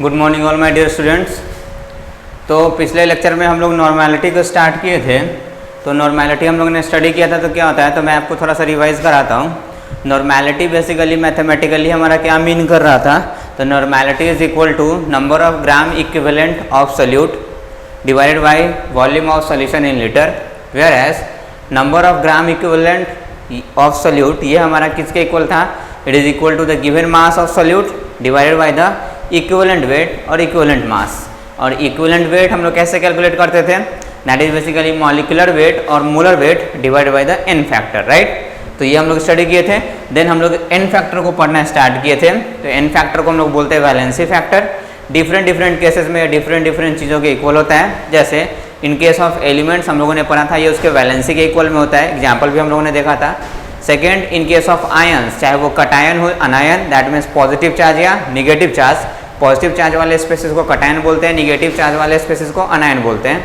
Good morning all my dear students. तो पिछले lecture में हम लोग नॉर्मेलिटी को स्टार्ट किए थे। तो नॉर्मेलिटी हम लोग ने स्टडी किया था। तो क्या होता है, तो मैं आपको थोड़ा सा रिवाइज कराता हूँ। नॉर्मेलिटी बेसिकली मैथमेटिकली हमारा क्या मीन कर रहा था, तो normality is equal to number of gram equivalent of solute divided by volume of solution in litre, whereas number of gram equivalent of solute ये हमारा किसके इक्वल था, it is equal to the given mass of solute divided by the equivalent weight और equivalent mass. और equivalent weight हम लोग कैसे calculate करते थे, that is basically molecular weight और molar weight divided by the n factor, right. तो ये हम लोग स्टडी किए थे। देन हम लोग एन फैक्टर को पढ़ना स्टार्ट किए थे। तो एन फैक्टर को हम लोग बोलते हैं वैलेंसी फैक्टर। डिफरेंट केसेस में डिफरेंट चीज़ों के इक्वल होता है। जैसे इन केस ऑफ एलिमेंट्स हम लोगों ने पढ़ा था, ये उसके वैलेंसी के इक्वल में होता है। एग्जाम्पल भी हम लोगों ने देखा था। Second, in case of ions, चाहे वो कटायन हो अनायन, दैट मीन्स पॉजिटिव चार्ज या निगेटिव चार्ज। पॉजिटिव चार्ज वाले स्पेसिस को कटायन बोलते हैं, निगेटिव चार्ज वाले स्पेसिस को अनायन बोलते हैं।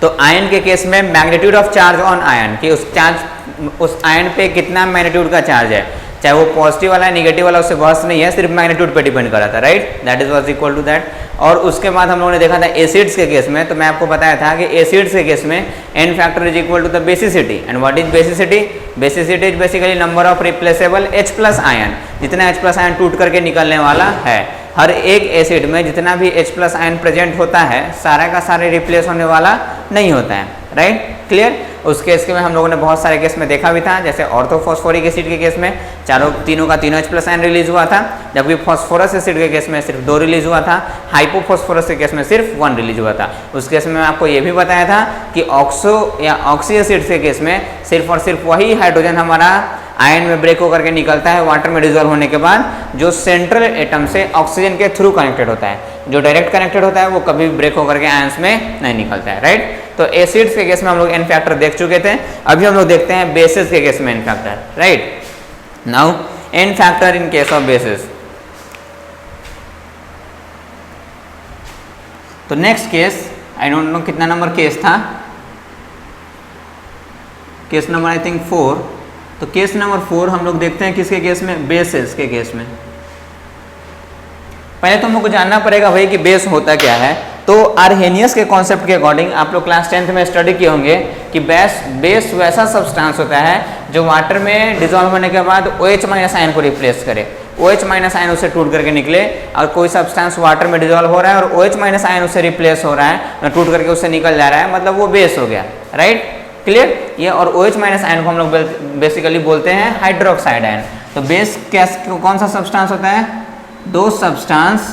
तो आयन के केस में magnitude of charge on ion, कि उस आयन पे कितना मैग्नीट्यूड का चार्ज है, चाहे वो पॉजिटिव वाला है निगेटिव वाला, उससे बहस नहीं है, सिर्फ मैग्नीट्यूड पे डिपेंड कर रहा था, right. That is was equal to that. और उसके बाद हम लोगों ने देखा था एसिड्स के केस में। तो मैं आपको बताया था कि एसिड्स के केस में n factor is equal to the basicity. And what is basicity? Basicity is basically number of replaceable H plus ion, जितना H प्लस आयन टूट करके निकलने वाला है। हर एक एसिड में जितना भी H प्लस आयन प्रेजेंट होता है, सारा का सारे रिप्लेस होने वाला नहीं होता है, राइट। क्लियर। उस केस के में हम लोगों ने बहुत सारे केस में देखा भी था। जैसे ऑर्थोफॉस्फोरिक एसिड के केस में तीनों का H प्लस आयन रिलीज हुआ था, जबकि फॉस्फोरस एसिड के केस में सिर्फ 2 रिलीज हुआ था। हाइपोफॉस्फोरस के केस में सिर्फ 1 रिलीज हुआ था। उस केस में मैं आपको ये भी बताया था कि ऑक्सो या ऑक्सी एसिड के केस में सिर्फ और सिर्फ वही हाइड्रोजन हमारा आयन में ब्रेक होकर के निकलता है वाटर में डिजोल्व होने के बाद, जो सेंट्रल एटम से ऑक्सीजन के थ्रू कनेक्टेड होता है। जो डायरेक्ट कनेक्टेड होता है वो कभी भी ब्रेक होकर के आयंस में नहीं निकलता है, राइट। तो एसिड्स के केस में हम लोग एन फैक्टर देख चुके थे। अभी हम लोग देखते हैं बेसिस के केस में n factor, right. Now n factor in case of basis. तो next case, I don't know कितना नंबर केस था, केस नंबर आई थिंक 4। तो केस नंबर 4 हम लोग देखते हैं किसके केस में, बेसिस के केस में। पहले तो हमको जानना पड़ेगा भाई कि बेस होता क्या है। तो आर्हेनियस के कॉन्सेप्ट के अकॉर्डिंग आप लोग क्लास 10th में स्टडी किए होंगे कि बेस वैसा सब्सटेंस होता है जो वाटर में डिजोल्व होने के बाद OH माइनस आयन को रिप्लेस करे। OH माइनस आयन उससे टूट करके निकले, और कोई सब्सटेंस वाटर में डिजोल्व हो रहा है और OH माइनस आयन उससे रिप्लेस हो रहा है, टूट करके उससे निकल जा रहा है, मतलब वो बेस हो गया, राइट। क्लियर। ये और OH माइनस आयन को हम लोग बेसिकली बोलते हैं हाइड्रोक्साइड आयन। तो बेस कौन सा सब्सटेंस होता है? दो substance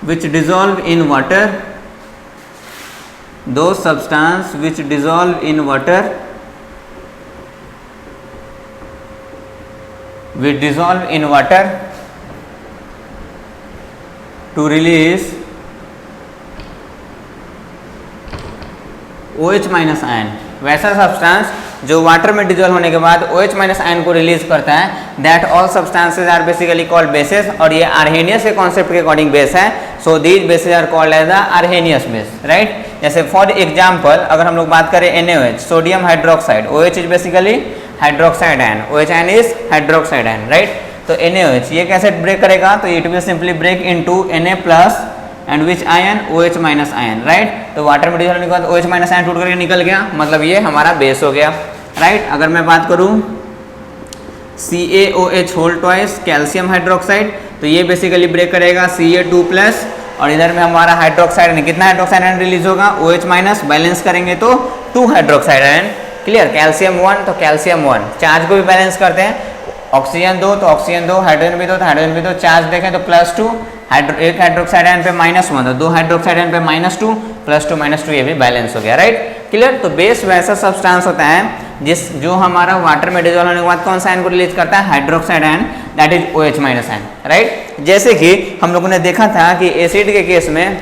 which dissolve in water, those substance which dissolve in water, which dissolve in water to release OH minus ion. वैसा सब्सटेंस जो वाटर में डिजोल्व होने के बाद OH माइनस आयन को रिलीज करता है, that all substances are basically called bases. और ये आर्हेनियस के कॉन्सेप्ट के अकॉर्डिंग बेस है। So these bases are called as the Arrhenius base, right. जैसे फॉर एग्जांपल अगर हम लोग बात करें NaOH, sodium hydroxide, OH is basically hydroxide ion, OH ion is hydroxide ion, right. तो NaOH ये कैसे ब्रेक करेगा, तो it will simply break into Na plus and which ion, OH minus ion, right. तो वाटर में dissolve होने के बाद OH माइनस आयन टूट करके निकल गया, मतलब ये हमारा बेस हो गया, राइट। अगर मैं बात करूं CaOH whole twice, calcium hydroxide, तो ये बेसिकली ब्रेक करेगा Ca2 प्लस, और इधर में हमारा हाइड्रोक्साइड आयन, कितना हाइड्रोक्साइड आयन रिलीज होगा, OH माइनस, बैलेंस करेंगे तो 2 हाइड्रोक्साइड आयन। क्लियर। कैल्शियम 1 तो कैल्शियम 1, चार्ज को भी बैलेंस करते हैं। ऑक्सीजन 2 तो ऑक्सीजन 2, हाइड्रोजन भी 2 तो हाइड्रोजन भी 2, चार्ज देखें तो +2, एक हाइड्रोक्साइड आयन पे -1 तो 2 हाइड्रोक्साइड आयन पे -2, +2 -2 ये भी बैलेंस हो गया, राइट। क्लियर। तो बेस वैसा सब्सटेंस होता है जो हमारा वाटर में डिजोल्व होने के बाद कौन सा आयन को रिलीज करता है, hydroxide ion, that is OH minus ion, right. जैसे कि हम लोगों ने देखा था कि एसिड के केस में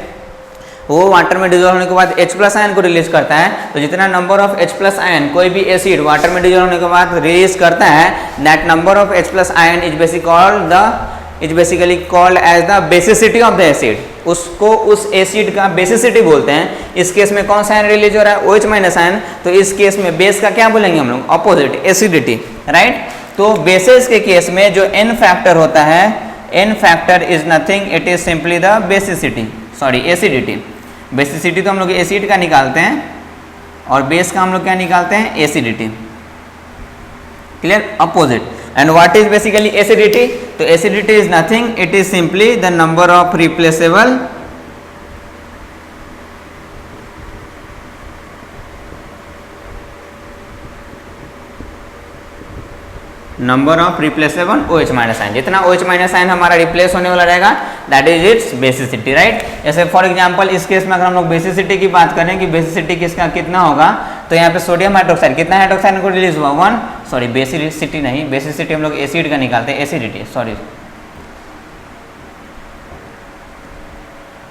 वो वाटर में डिजोल्व होने के बाद H प्लस आयन को रिलीज करता है। तो जितना number of H plus ion कोई भी एसिड वाटर में डिजोल्व होने के बाद रिलीज करता है, that number of H plus ion is basically called as the basicity of the acid. उसको उस एसिड का बेसिसिटी बोलते हैं। इस केस में कौन सा आयन रिलीज हो रहा है, OH माइनस आयन, तो इस केस में बेस का क्या बोलेंगे हम लोग, अपोजिट, एसिडिटी, राइट। तो बेसिस के केस में जो n फैक्टर होता है, n factor is nothing, it is simply the basicity, sorry acidity. Basicity तो हम लोग एसिड का निकालते हैं और बेस का हम लोग क्या निकालते हैं, acidity, clear, opposite. And what is basically acidity, तो acidity is nothing, it is simply the number of replaceable number of replaceable OH minus ion, जितना OH माइनस आयन हमारा रिप्लेस होने वाला रहेगा that is its basicity, right. जैसे for example इस case में अगर हम लोग बेसिसिटी की बात करें कि बेसिसिटी किसका कितना होगा, तो यहाँ पे सोडियम हाइड्रोक्साइड, कितना हाइड्रोक्साइड को रिलीज हुआ, 1, सॉरी बेसिसिटी नहीं, बेसिसिटी हम लोग एसिड का निकालते हैं, एसिडिटी, सॉरी।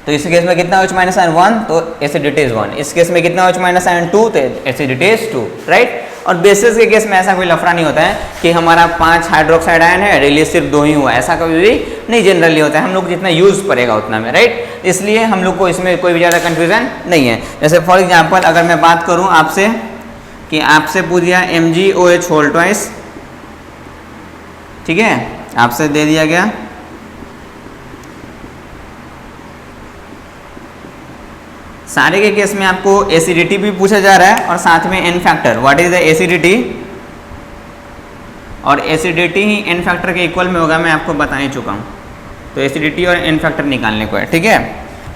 तो इस केस में कितना OH माइनस आयन 1, तो एसिडिटी इज 1। इस केस में कितना OH माइनस आयन 2, तो एसिडिटी इज 2, राइट। और बेसिस के केस में ऐसा कोई लफड़ा नहीं होता है कि हमारा 5 हाइड्रोक्साइड आयन है, रिलीज सिर्फ 2 ही हुआ, ऐसा कभी भी नहीं जनरली होता है। हम लोग जितना यूज पड़ेगा उतना में, राइट। इसलिए हम लोग को इसमें कोई भी ज़्यादा कंफ्यूजन नहीं है। जैसे फॉर एग्जाम्पल अगर मैं बात करूँ आपसे कि आपसे पूछ दिया MgOH होल ट्वाइस, ठीक है, आपसे दे दिया गया सारे के केस में आपको एसिडिटी भी पूछा जा रहा है और साथ में n factor, what is the acidity, और एसिडिटी ही n फैक्टर के इक्वल में होगा, मैं आपको बता ही चुका हूँ। तो एसिडिटी और n फैक्टर निकालने को है, ठीक है।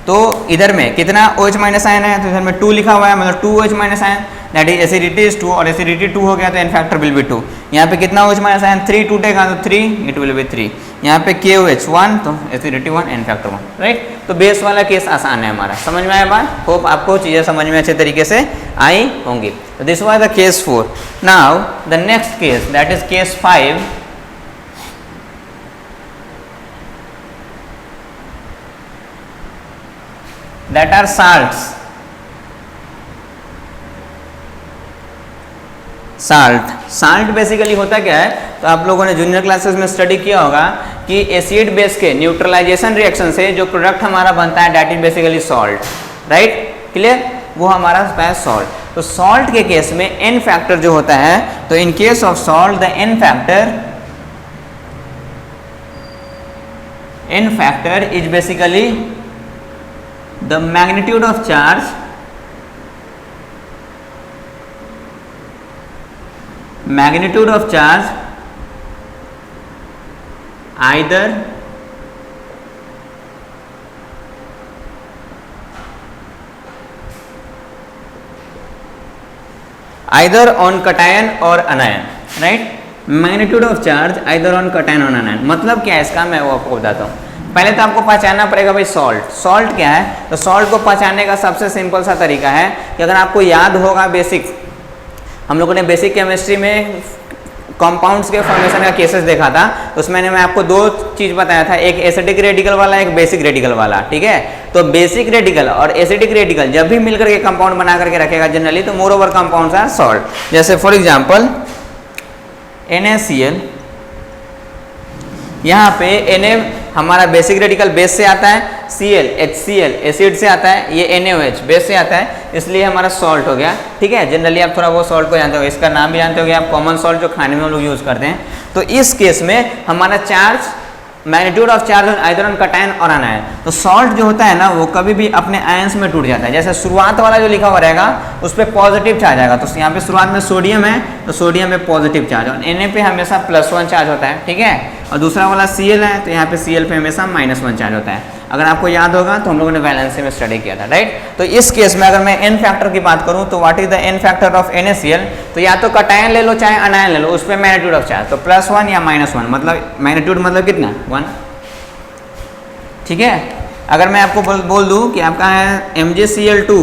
तो इधर में कितना OH माइनस आयन है, तो इधर में 2 लिखा हुआ है, मतलब 2 OH minus ion, that is acidity is 2, और एसिडिटी 2 हो गया तो n फैक्टर विल बी 2। यहाँ पे कितना OH माइनस आयन 3 टूटेगा तो 3, इट विल बी 3। यहाँ पे KOH 1, तो एसिडिटी 1, n फैक्टर 1, राइट। तो बेस वाला केस आसान है हमारा, समझ में आया बात, होप आपको चीज़ें समझ में अच्छे तरीके से आई होंगी। तो this was the case 4। Now the next case that is case 5। that are salts, salt basically होता क्या है, तो आप लोगों ने जूनियर क्लासेस में स्टडी किया होगा कि एसिड बेस के न्यूट्रलाइजेशन रिएक्शन से जो प्रोडक्ट हमारा बनता है that is basically salt, right, clear, वो हमारा होता है सॉल्ट। तो सॉल्ट के केस में n फैक्टर जो होता है, तो इन case of salt the n factor is basically the magnitude of charge either on cation or anion, right, magnitude of charge either on cation or anion। मतलब क्या है इसका, मैं वो आपको बताता हूँ। पहले तो आपको पहचानना पड़ेगा भाई सॉल्ट क्या है। तो सॉल्ट को पहचानने का सबसे सिंपल सा तरीका है कि अगर आपको याद होगा बेसिक, हम लोगों ने बेसिक केमिस्ट्री में कंपाउंड्स के फॉर्मेशन का केसेस देखा था, तो उसमें मैं आपको 2 चीज़ बताया था, एक एसिडिक रेडिकल वाला, एक बेसिक रेडिकल वाला, ठीक है। तो बेसिक रेडिकल और एसिडिक रेडिकल जब भी मिलकर के कंपाउंड बना करके रखेगा जनरली, तो moreover compounds are salt. जैसे फॉर एग्जाम्पल NaCl, यहाँ पे Na हमारा बेसिक रेडिकल बेस से आता है, Cl HCl एसिड से आता है, ये NaOH बेस से आता है, इसलिए हमारा सॉल्ट हो गया, ठीक है। जनरली आप थोड़ा वो सॉल्ट को जानते हो, इसका नाम भी जानते हो, आप कॉमन सॉल्ट जो खाने में हम लोग यूज़ करते हैं। तो इस केस में हमारा charge, magnitude of charge on either on cation और एनायन, तो सॉल्ट जो होता है ना वो कभी भी अपने आयंस में टूट जाता है। जैसे शुरुआत वाला जो लिखा हुआ रहेगा उस पर पॉजिटिव चार्ज आएगा, तो यहाँ पे शुरुआत में सोडियम है तो सोडियम में पॉजिटिव चार्ज, और Na पे हमेशा +1 चार्ज होता है, ठीक है। और दूसरा वाला Cl है तो यहाँ पे Cl पे हमेशा -1 चार्ज होता है। अगर आपको याद होगा तो हम लोगों ने वैलेंसी में स्टडी किया था, राइट। तो इस केस में अगर मैं n फैक्टर की बात करूं तो what is the n factor of NaCl, तो या तो कैटायन ले लो चाहे अनायन ले लो, उस पर मैग्नीट्यूड ऑफ चार्ज, तो +1 या -1, मतलब मैग्नीट्यूड मतलब कितना 1, ठीक है। अगर मैं आपको बोल दूं कि आपका है MgCl2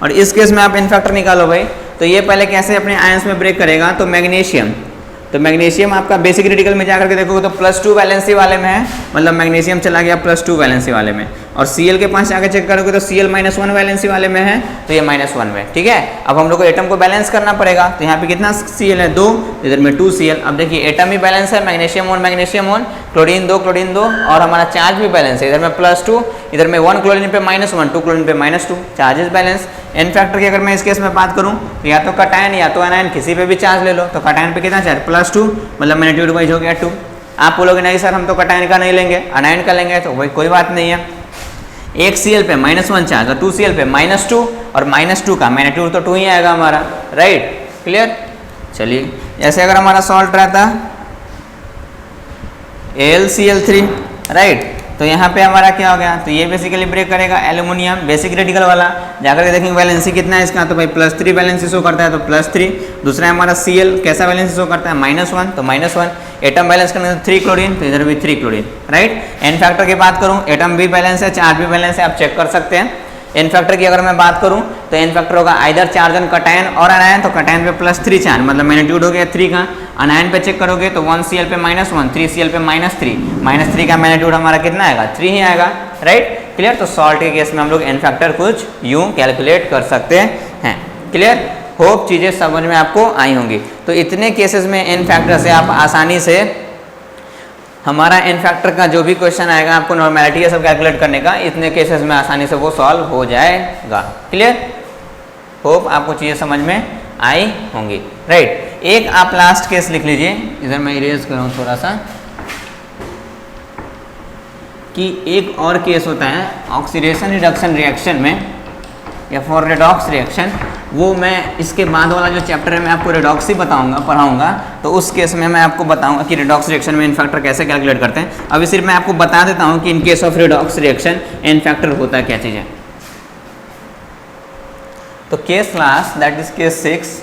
और इस केस में आप n फैक्टर निकालो भाई, तो ये पहले कैसे अपने आयंस में ब्रेक करेगा, तो मैग्नीशियम, तो मैग्नीशियम आपका बेसिक रेडिकल में जाकर के देखोगे तो +2 वैलेंसी वाले में है, मतलब मैग्नीशियम चला गया +2 वैलेंसी वाले में, और Cl के पास जाकर चेक करोगे तो Cl -1 वैलेंसी वाले में है, तो ये -1 में, ठीक है। अब हम लोग को एटम को बैलेंस करना पड़ेगा, तो यहाँ पे कितना Cl है 2, इधर में 2 Cl। अब देखिए एटम भी बैलेंस है, मैग्नीशियम ऑन, क्लोरीन 2 और हमारा चार्ज भी बैलेंस है, इधर में +2, इधर में 1 क्लोरीन पे -1, 2 क्लोरीन पे -2, चार्जेस बैलेंस। एन फैक्टर की अगर मैं इस केस में बात करूँ तो या तो कटायन या तो एनायन, किसी पे भी चार्ज ले लो। तो कटायन पे कितना चार्ज +2, मतलब मैग्नीट्यूड वाइज हो गया 2। आप बोलोगे नहीं सर हम तो कटायन का नहीं लेंगे, अनायन का लेंगे, तो वही कोई बात नहीं है। एक Cl पे -1 चार्ज और 2 Cl पे -2, और -2 का मैग्नीट्यूड तो 2 ही आएगा हमारा, राइट, क्लियर। चलिए जैसे अगर हमारा सॉल्ट रहता AlCl3, राइट, तो यहाँ पे हमारा क्या हो गया, तो ये बेसिकली ब्रेक करेगा एल्यूमिनियम, बेसिक रेडिकल वाला। जाकर के देखेंगे वैलेंसी कितना है इसका, तो भाई +3 वैलेंसी शो करता है, तो +3। दूसरा है हमारा Cl, कैसा वैलेंसी शो करता है -1, तो -1। एटम बैलेंस करने से 3 क्लोरीन, तो इधर भी 3 क्लोरीन, राइट। एन फैक्टर की बात करूँ, एटम भी बैलेंस है, चार्ज भी बैलेंस है, आप चेक कर सकते हैं। एन फैक्टर की अगर मैं बात करूं तो एन फैक्टर होगा आइदर चार्ज ऑन कटायन और अनायन, तो कटायन पे +3 चार्ज, मतलब मैग्नीट्यूड हो गया 3 का। अनायन पे चेक करोगे तो 1 Cl पे -1, 3 Cl पे -3 का मैग्नीट्यूड हमारा कितना आएगा, 3 ही आएगा, राइट, क्लियर। तो सॉल्ट के केस में हम लोग एन फैक्टर कुछ यूं कैलकुलेट कर सकते हैं, क्लियर। होप चीज़ें समझ में आपको आई होंगी। तो इतने केसेस में एन फैक्टर से आप आसानी से हमारा एन फैक्टर का जो भी क्वेश्चन आएगा आपको नॉर्मेलिटी ये सब कैलकुलेट करने का, इतने केसेस में आसानी से वो सॉल्व हो जाएगा, क्लियर। होप आपको चीज़ें समझ में आई होंगी, राइट। एक आप लास्ट केस लिख लीजिए, इधर मैं इरेज करूँ थोड़ा सा, कि एक और केस होता है ऑक्सीडेशन रिडक्शन रिएक्शन में या फॉर रेडॉक्स रिएक्शन। वो मैं इसके बाद वाला जो चैप्टर है मैं आपको रेडॉक्स ही पढ़ाऊंगा, तो उस केस में मैं आपको बताऊंगा कि रेडॉक्स रिएक्शन में एन फैक्टर कैसे कैलकुलेट करते हैं। अभी सिर्फ मैं आपको बता देता हूं कि in case of redox reaction n factor होता क्या चीज़ है। तो case last, that is case 6,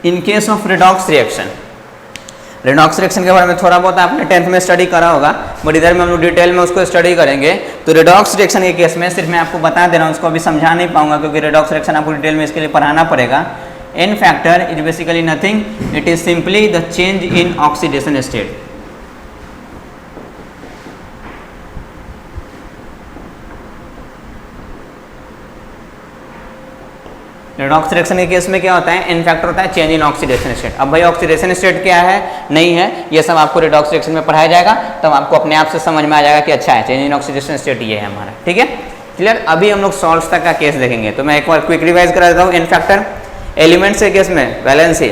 in case of redox reaction. Redox reaction के बारे में थोड़ा बहुत आपने 10th में स्टडी करा होगा, बट इधर में हम लोग डिटेल में उसको स्टडी करेंगे। तो रेडॉक्स रिएक्शन के केस में सिर्फ मैं आपको बता दे रहा हूँ, उसको अभी समझा नहीं पाऊंगा क्योंकि रेडॉक्स रिएक्शन आपको डिटेल में इसके लिए पढ़ाना पड़ेगा। N factor is basically nothing, it is simply the change in oxidation state. Redox reaction के केस में क्या होता है, एन फैक्टर होता है चेंज इन ऑक्सीडेशन स्टेट। अब भाई ऑक्सीडेशन स्टेट क्या है, नहीं है, ये सब आपको रेडॉक्स रिएक्शन में पढ़ाया जाएगा, तब आपको अपने आप से समझ में आ जाएगा कि अच्छा है चेंज इन ऑक्सीडेशन स्टेट ये है हमारा, ठीक है, क्लियर। अभी हम लोग सॉल्ट्स तक का केस देखेंगे, तो मैं एक बार क्विक रिवाइज करा देता हूँ। एन फैक्टर एलिमेंट्स के केस में वैलेंसी,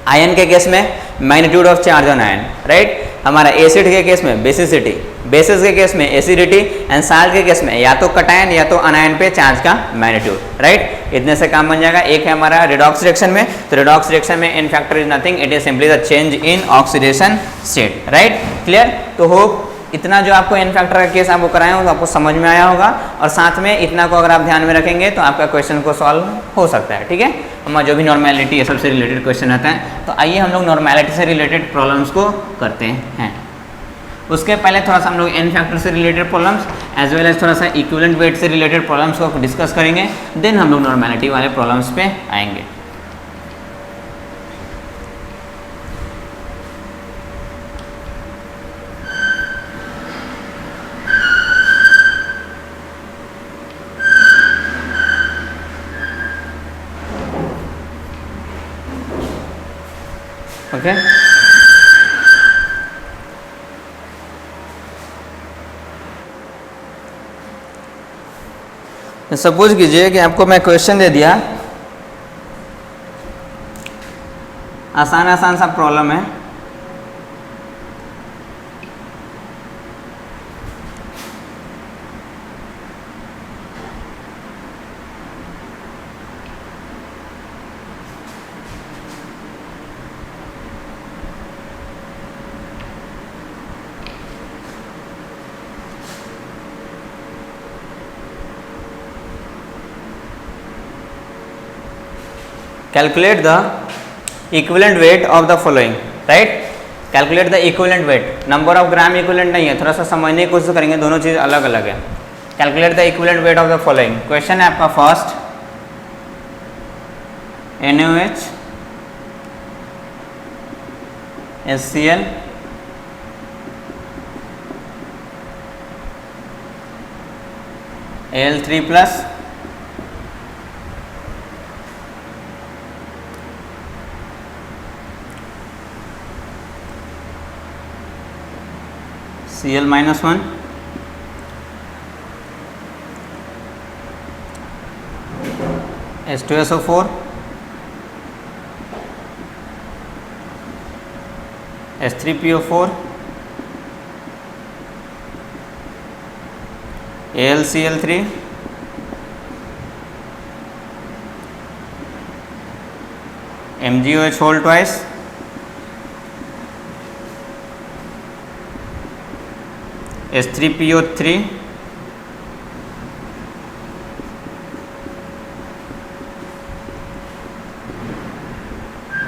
आयन के केस में magnitude of charge on ion, right. हमारा एसिड के केस में बेसिसिटी, बेसिस के केस में एसिडिटी, एंड साल्ट के केस में या तो कटायन या तो अनायन पे चार्ज का मैग्नीट्यूड, राइट। इतने से काम बन जाएगा। एक है हमारा रिडॉक्स रिएक्शन में, तो रिडॉक्स रिएक्शन में n factor is nothing, it is simply the change in oxidation state, right, clear. तो होप इतना जो आपको एन फैक्टर का केस आपको कराया हो तो आपको समझ में आया होगा, और साथ में इतना को अगर आप ध्यान में रखेंगे तो आपका क्वेश्चन को सॉल्व हो सकता है, ठीक है। हमारा जो भी नॉर्मेलिटी है सबसे रिलेटेड क्वेश्चन आता है, तो आइए हम लोग नॉर्मेलिटी से रिलेटेड प्रॉब्लम्स को करते हैं। उसके पहले थोड़ा सा हम लोग एन फैक्टर से related problems as well as थोड़ा सा इक्विवेलेंट वेट से रिलेटेड प्रॉब्लम्स को डिस्कस करेंगे, देन हम लोग नॉर्मेलिटी वाले प्रॉब्लम्स पे आएंगे। ओके, सपोज कीजिए कि आपको मैं क्वेश्चन दे दिया, आसान आसान सा प्रॉब्लम है, calculate the equivalent weight of the following, right, calculate the equivalent weight, number of gram equivalent नहीं है, थोड़ा सा समझने की कोशिश करेंगे, दोनों चीज़ अलग अलग है। Calculate the equivalent weight of the following. Question है आपका first, NaOH, HCl, Al3 plus Cl-1, H2SO4, H3PO4, AlCl3, MgOH whole twice, H3PO3,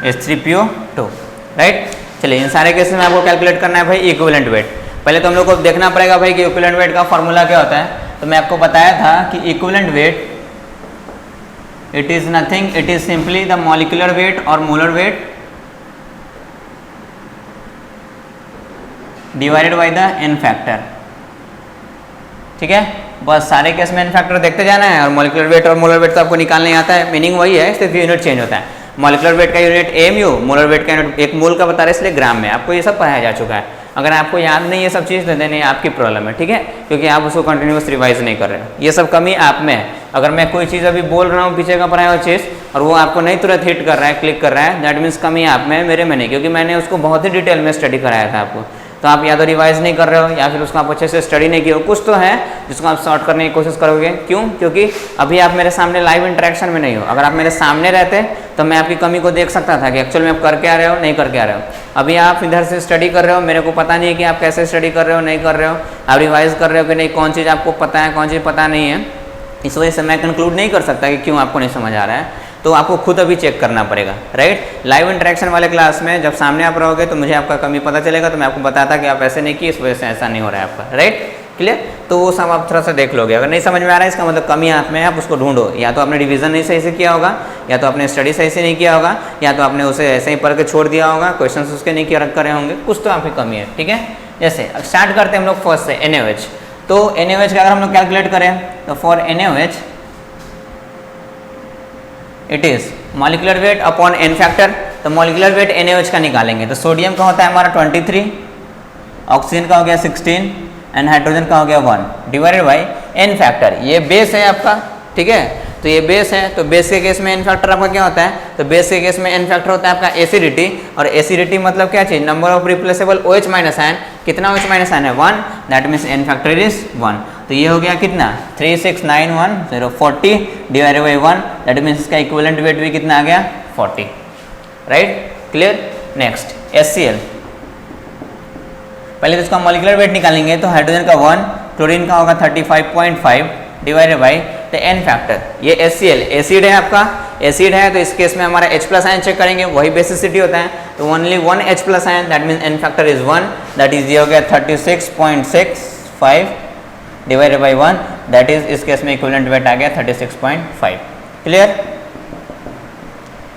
H3PO2, right. चलिए इन सारे केसेस में आपको कैलकुलेट करना है भाई इक्विवेलेंट वेट। पहले तो हम लोग को देखना पड़ेगा भाई कि इक्विवेलेंट वेट का फॉर्मूला क्या होता है। तो मैं आपको बताया था कि equivalent weight it is nothing, it is simply the molecular weight और molar weight divided by the n factor. ठीक है, बस सारे केस में एन फैक्टर देखते जाना है और मॉलिक्यूलर वेट और मोलर वेट तो आपको निकालने आता है। मीनिंग वही है, सिर्फ यूनिट चेंज होता है। मॉलिक्यूलर वेट का यूनिट एमयू, मोलर वेट का यूनिट एक मोल का बता रहे इसलिए ग्राम में। आपको ये सब पढ़ाया जा चुका है। अगर आपको याद नहीं ये सब चीज़ तो देने आपकी प्रॉब्लम है, ठीक है, क्योंकि आप उसको कंटिन्यूस रिवाइज नहीं कर रहे हो। ये सब कमी आप में है। अगर मैं कोई चीज़ अभी बोल रहा हूँ पीछे का पढ़ाया हुआ चीज़ और वो आपको नहीं तुरंत हिट कर रहा है, क्लिक कर रहा है, दैट मीन्स कमी आप में है, मेरे में नहीं, क्योंकि मैंने उसको बहुत ही डिटेल में स्टडी कराया था आपको। तो आप या तो रिवाइज नहीं कर रहे हो या फिर उसको आप अच्छे से स्टडी नहीं किए हो। कुछ तो है जिसको आप सॉर्ट करने की कोशिश करोगे। क्यों? क्योंकि अभी आप मेरे सामने लाइव इंटरेक्शन में नहीं हो। अगर आप मेरे सामने रहते तो मैं आपकी कमी को देख सकता था कि एक्चुअल में आप कर क्या रहे हो, नहीं कर क्या रहे हो। अभी आप इधर से स्टडी कर रहे हो, मेरे को पता नहीं है कि आप कैसे स्टडी कर रहे हो, नहीं कर रहे हो। आप रिवाइज कर रहे हो कि नहीं, कौन चीज़ आपको पता है, कौन चीज़ पता नहीं है। इस वजह से मैं कंक्लूड नहीं कर सकता कि क्यों आपको नहीं समझ आ रहा है। तो आपको खुद अभी चेक करना पड़ेगा, राइट। लाइव इंटरेक्शन वाले क्लास में जब सामने आप रहोगे तो मुझे आपका कमी पता चलेगा, तो मैं आपको बताता कि आप ऐसे नहीं किए, इस वजह से ऐसा नहीं हो रहा है आपका, राइट, क्लियर। तो वो सब आप थोड़ा सा देख लोगे। अगर नहीं समझ में आ रहा है इसका मतलब कमी आप में है, आप उसको ढूंढो। या तो आपने रिवीजन नहीं सही से किया होगा, या तो आपने स्टडी सही से नहीं किया होगा, या तो आपने उसे ऐसे ही पढ़ के छोड़ दिया होगा, क्वेश्चन उसके नहीं किया करे होंगे, कुछ तो आपकी कमी है, ठीक है। जैसे स्टार्ट करते हैं हम लोग फर्स्ट से NaOH। तो NaOH का अगर हम लोग कैलकुलेट करें तो for NaOH it is molecular weight upon n factor. तो मॉलिक्यूलर वेट NaOH का निकालेंगे तो सोडियम का होता है हमारा 23, ऑक्सीजन का हो गया 16 एंड हाइड्रोजन का हो गया 1 डिवाइडेड बाई एन फैक्टर। ये बेस है आपका, ठीक है। तो ये बेस है, तो बेस के केस में एन फैक्टर आपका क्या होता है, तो बेस के केस में एन फैक्टर होता है आपका एसिडिटी। और एसिडिटी मतलब क्या चीज, number of replaceable OH minus ion. कितना OH माइनस आयन है, 1, that means n factor is 1। तो ये हो गया कितना 3691040 डिवाइडेड बाई 1, दैट मीन्स इसका इक्विवेलेंट वेट भी कितना आ गया 40, राइट, क्लियर। नेक्स्ट HCl, पहले तो इसका मॉलिक्यूलर वेट निकालेंगे तो हाइड्रोजन का 1, क्लोरीन का होगा 35.5 divided by the n factor. ये HCl एसिड है आपका, एसिड है तो इस केस में हमारा H प्लस आयन चेक करेंगे, वही बेसिसिटी होता है। तो only 1 H plus ion, that means n factor is 1, that is ये हो गया 36.65 डिवाइडेड बाई 1, दैट इज इस केस में इक्विवेलेंट वेट आ गया 36.5, clear.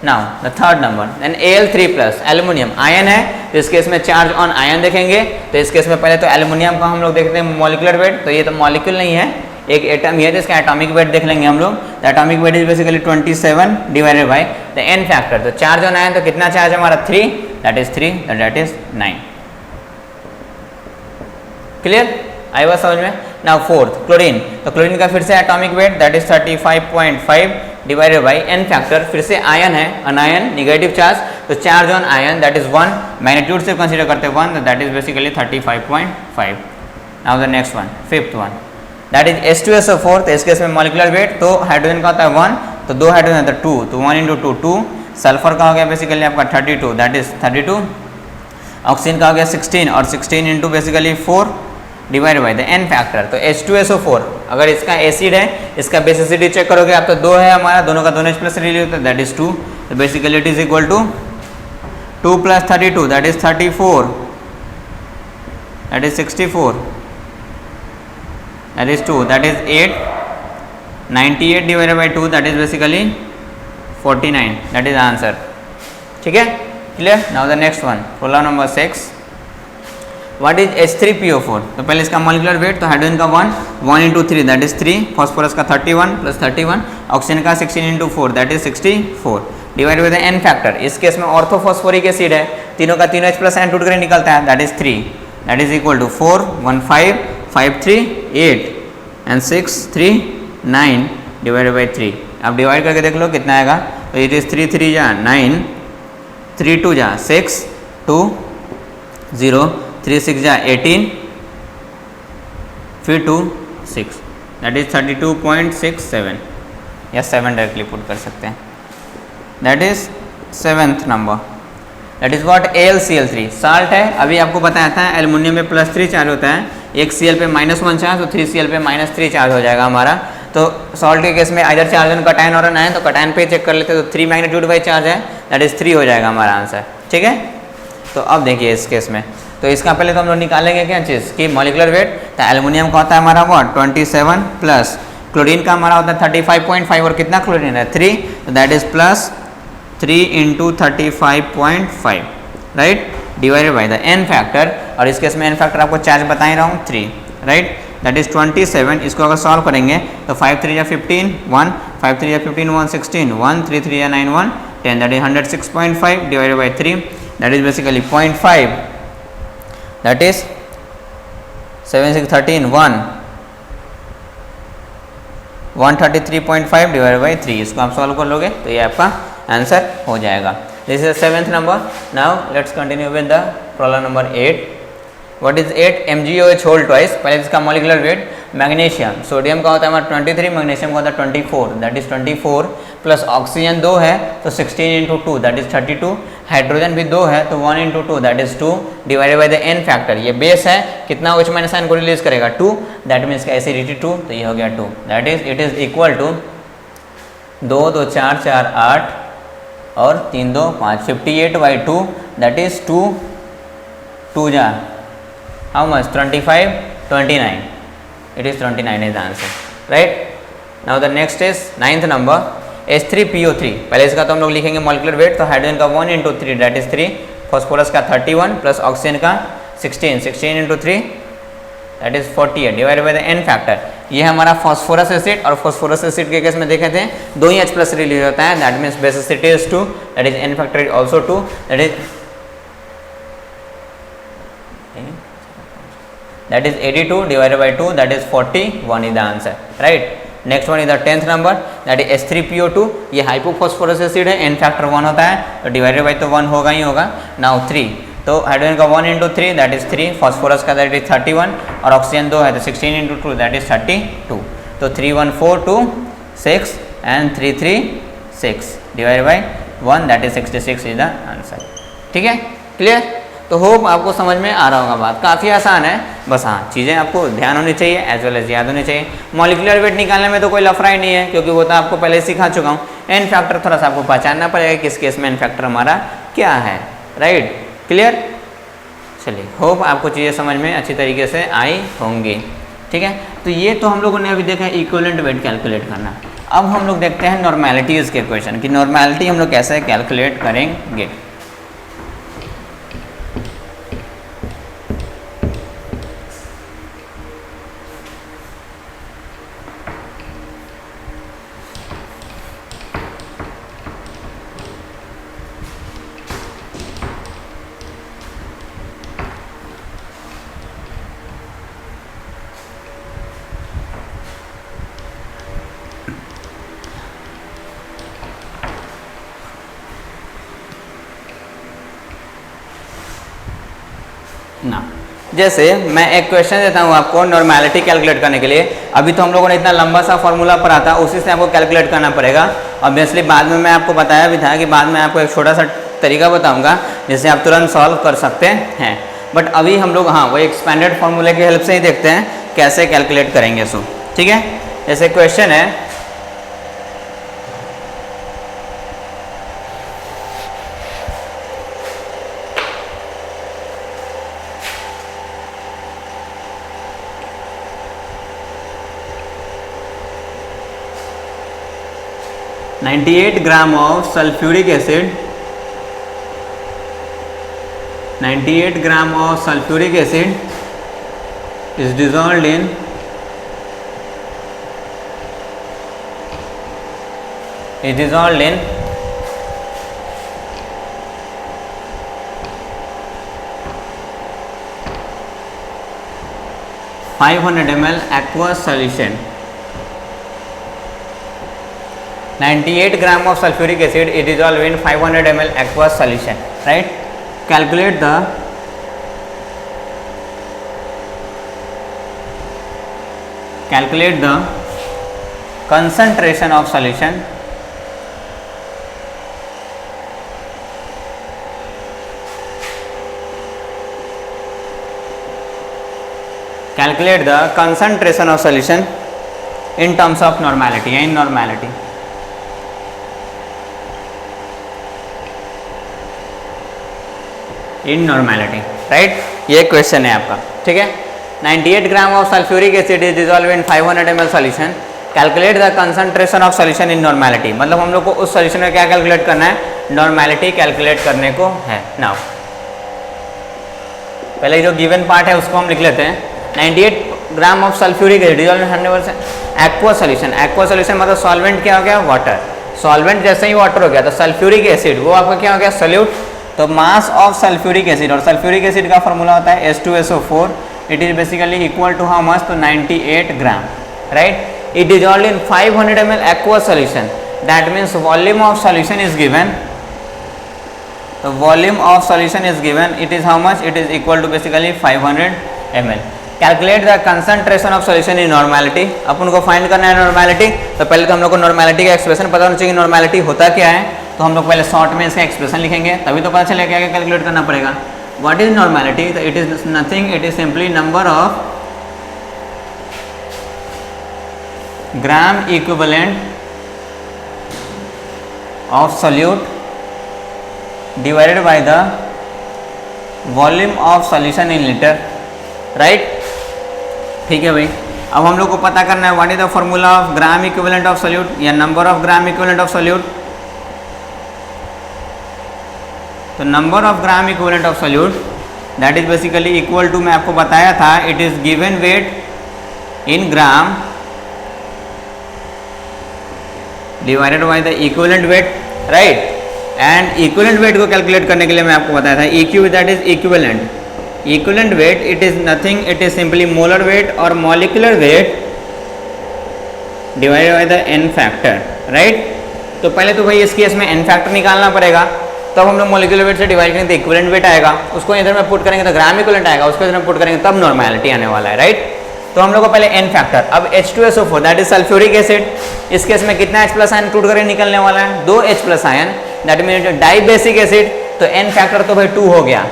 Now the third number then Al3 plus aluminium ion है, तो इस केस में चार्ज ऑन आयन देखेंगे। तो इस केस में पहले तो एल्युमिनियम का हम लोग देखते हैं मॉलिक्यूलर वेट। तो ये तो मॉलिक्यूल नहीं है, एक एटम ही है, तो इसका एटॉमिक वेट देख लेंगे हम लोग। The atomic weight is basically 27 divided by the n factor. तो चार्ज ऑन आयन तो कितना चार्ज है हमारा 3, that is 3, that is 9, clear, आई बात समझ में। नाउ फोर्थ क्लोरीन, तो क्लोरीन का फिर से atomic weight that is 35.5 divided by n factor. फिर से आयन है, अनायन निगेटिव चार्ज, तो charge on ion that is 1, magnitude से कंसीडर करते हैं 1, that is basically 35.5। Now the next one, fifth one, that is H2SO4। तो इस case में मॉलिक्यूलर वेट तो हाइड्रोजन का होता है 1, तो 2 हाइड्रोजन होता है 2, तो 1 × 2 2। सल्फर का हो गया बेसिकली आपका 32, दैट इज 32। ऑक्सीजन का हो गया 16 और 16 into basically 4 divide by the n factor. तो H2SO4 अगर इसका एसिड है, इसका बेसिसिटी चेक करोगे आप तो 2 है हमारा, दोनों का दोनों H प्लस रिलीज होता है, दैट इज 2। तो basically it is equal to 2 + 32 that is 34, that is 64 that is 2, that is 8. 98 divided by 2, that is basically 49, that is answer. ठीक है, clear? Now the next one, problem number 6. What is H3PO4? तो पहले इसका molecular weight, तो hydrogen का 1 into 3 that is 3, phosphorus का 31 plus 31, oxygen का 16 into 4 that is 64, divide by the n factor. इस केस में ऑर्थोफॉस्फोरिक एसिड है, तीनों का तीनों H प्लस एन टूट कर निकलता है, that is 3, that is equal to 4 1 5 5 3 8 and 6 3 9 divided by 3. अब डिवाइड करके देख लो कितना आएगा. तो इट इज 3 3 जा 9, 3 2 जा 6 2 0, 3 6 जा 18, फिर 2 6, दैट इज 32.67 या 7 डायरेक्टली पुट कर सकते हैं. That is 7th number. That is what AlCl3 salt है. अभी आपको बताया था एल्युमिनियम में +3 चार्ज होता है, एक Cl पे -1 चार्ज, तो 3Cl पे -3 चार्ज हो जाएगा हमारा. तो सॉल्ट के केस में आइदर चार्ज ऑन कटायन और है, तो कटायन पे चेक कर लेते हैं, तो 3 मैग्नीट्यूड बाई चार्ज है, दैट इज 3 हो जाएगा हमारा आंसर. ठीक है, तो अब देखिए इस केस में, तो इसका पहले तो हम लोग निकालेंगे क्या चीज़ की मॉलिक्यूलर वेट. तो एल्युमिनियम का होता है हमारा व्हाट 27 प्लस क्लोरीन का हमारा होता है 35.5, और कितना क्लोरीन है 3, तो that is plus 3 into 35.5 right, divided by the n factor. और इस केस में एन फैक्टर आपको चार्ज बता ही रहा हूँ 3 राइट, दैट इज 27. इसको अगर सॉल्व करेंगे तो 5 3 या 15 1, 5 3 या 15 1 16, 1 3 3 या 9 1 10, that is 106.5 divided by 3, that is basically 0.5, that is 7 6 13 1 133.5 divided by 3. इसको आप सॉल्व कर लोगे तो ये आपका आंसर हो जाएगा. This is the 7th number. Now let's continue with the problem number 8. What is 8 MgOH whole twice. पहले इसका मॉलिक्यूलर वेट. मैग्नीशियम, सोडियम का होता है हमारा 23, मैग्नीशियम का होता है 24, दैट इज 24, प्लस ऑक्सीजन 2 है तो 16 इंटू 2 दैट इज 32, हाइड्रोजन भी 2 है तो 1 into 2 that is 2, divided by the n factor. ये बेस है, कितना OH माइनस आयन को रिलीज करेगा 2, दैट मीन्स का एसिडिटी 2, तो ये हो गया 2, that is it is equal to 2 2 4 4 8 और 3 2 5, 58/2 दैट इज 2 2 जा how much 25 29, it is 29 is the answer right. now the next is 9th number H3PO3. पहले इसका तो हम लोग लिखेंगे मॉलिक्यूलर वेट, तो हाइड्रोजन का 1 इंटू 3 दैट इज 3, फॉस्फोरस का 31 प्लस ऑक्सीजन का 16 into 3 that is 48 divided by the n factor. ये है हमारा फॉस्फोरस एसिड, और फॉस्फोरस एसिड के केस में देखे थे 2 ही H प्लस रिलीज होता है, that means basicity is 2, that is an factor is also 2, that is 82 divided by 2 that is 41 is the answer right. next one is the 10th number, that is H3PO2. ये hypophosphorous acid है, N factor 1 होता है, तो divided by तो 1 होगा ही होगा. Now 3, तो hydrogen का 1 इंटू 3 दैट इज 3, फॉस्फोरस का दैट इज 31, और ऑक्सीजन 2 है तो 16 इंटू 2 दैट इज 32, तो 3 1 4 2 6 and 3 3 6 divided by 1 that is 66 is the answer. ठीक है, क्लियर. तो होप आपको समझ में आ रहा होगा. बात काफ़ी आसान है, बस हाँ चीज़ें आपको ध्यान होनी चाहिए एज वेल एज याद होनी चाहिए. मॉलिक्यूलर वेट निकालने में तो कोई लफड़ा ही नहीं है, क्योंकि वो तो आपको पहले सिखा चुका हूँ. एन फैक्टर थोड़ा सा आपको पहचानना पड़ेगा किस केस में एन फैक्टर हमारा क्या है राइट. क्लियर. चलिए, होप आपको चीज़ें समझ में अच्छी तरीके से आई होंगी. ठीक है, तो ये तो हम लोगों ने अभी देखा है इक्विवेलेंट वेट कैलकुलेट करना. अब हम लोग देखते हैं नॉर्मेलिटीज़ के क्वेश्चन कि नॉर्मेलिटी हम लोग कैसे कैलकुलेट करेंगे. ना, जैसे मैं एक क्वेश्चन देता हूँ आपको नॉर्मेलिटी कैलकुलेट करने के लिए. अभी तो हम लोगों ने इतना लंबा सा फॉर्मूला पढ़ा था, उसी से आपको कैलकुलेट करना पड़ेगा. ऑब्वियसली बाद में मैं आपको बताया भी था कि बाद में आपको एक छोटा सा तरीका बताऊंगा जिससे आप तुरंत सॉल्व कर सकते हैं. बट अभी हम लोग हाँ वो एक्सपेंडेड फार्मूले की हेल्प से ही देखते हैं कैसे कैलकुलेट करेंगे. सो ठीक है, जैसे क्वेश्चन है 98 gram of sulphuric acid, 98 gram of sulphuric acid is dissolved in 500 ml aqueous solution. 98 gram of sulfuric acid is dissolved in 500 ml aqueous solution, right? Calculate the concentration of solution. Calculate the concentration of solution in terms of normality, in normality. In normality, right? ये question है आपका, ठीक है. 98 gram of sulphuric acid is dissolve in 500 ml solution. Calculate the concentration of solution in normality. मतलब हम लोग को उस सॉल्यूशन में क्या कैलकुलेट करना है? नॉर्मेलिटी कैलकुलेट करने को है. नाउ पहले जो गिवन पार्ट है उसको हम लिख लेते हैं. 98 gram of sulphuric acid dissolve in 100 aqua solution. Aqua solution मतलब सॉल्वेंट क्या हो गया? वाटर. सॉल्वेंट जैसे ही वाटर हो गया तो सल्फ्यूरिक एसिड वो आपका क्या हो गया? सोल्यूट. तो मास ऑफ सल्फ्यूरिक एसिड, और सल्फ्यूरिक एसिड का फॉर्मूला होता है H2SO4. It is basically equal to how much? तो 98 gram, right. It dissolved in 500 ml aqua solution. That means volume of solution is given. तो volume of solution is given. It is how much? It is equal to basically 500 ml. Calculate the concentration of solution in normality. अपन को find करना है normality. तो पहले तो हम लोग को नॉर्मेलिटी का एक्सप्रेशन पता होना चाहिए. नॉर्मेलिटी होता क्या है? तो हम लोग पहले शॉर्ट में इसका एक्सप्रेशन लिखेंगे, तभी तो पता चलेगा क्या कैलकुलेट करना पड़ेगा. What is normality? तो it is nothing, it is simply number of gram equivalent of solute divided by the volume of solution in litre, right. ठीक है भाई. अब हम लोग को पता करना है what is the formula of gram equivalent of solute या number of gram equivalent of solute. तो number of gram equivalent of solute that is basically equal to, मैं आपको बताया था, it is given weight in gram divided by the equivalent weight, right. And equivalent weight को calculate करने के लिए मैं आपको बताया था EQ that is equivalent. Equivalent weight it is nothing, it is simply molar weight और molecular weight divided by the n factor, right. तो पहले तो भाई इस केस में n फैक्टर निकालना पड़ेगा. तब हम लोग मॉलिक्यूलर वेट से डिवाइड करेंगे तो इक्विवेलेंट वेट आएगा. उसको इधर में पुट करेंगे तो ग्राम इक्विवेलेंट आएगा. उसको इधर में पुट करेंगे तब नॉर्मेलिटी आने वाला है, राइट. तो हम लोग को पहले n फैक्टर. अब H2SO4 that is sulphuric acid. इस केस में कितना H+ आयन टूट करके निकलने वाला है? 2 H+ ion. That means di basic acid. तो n फैक्टर तो भाई 2 हो गया.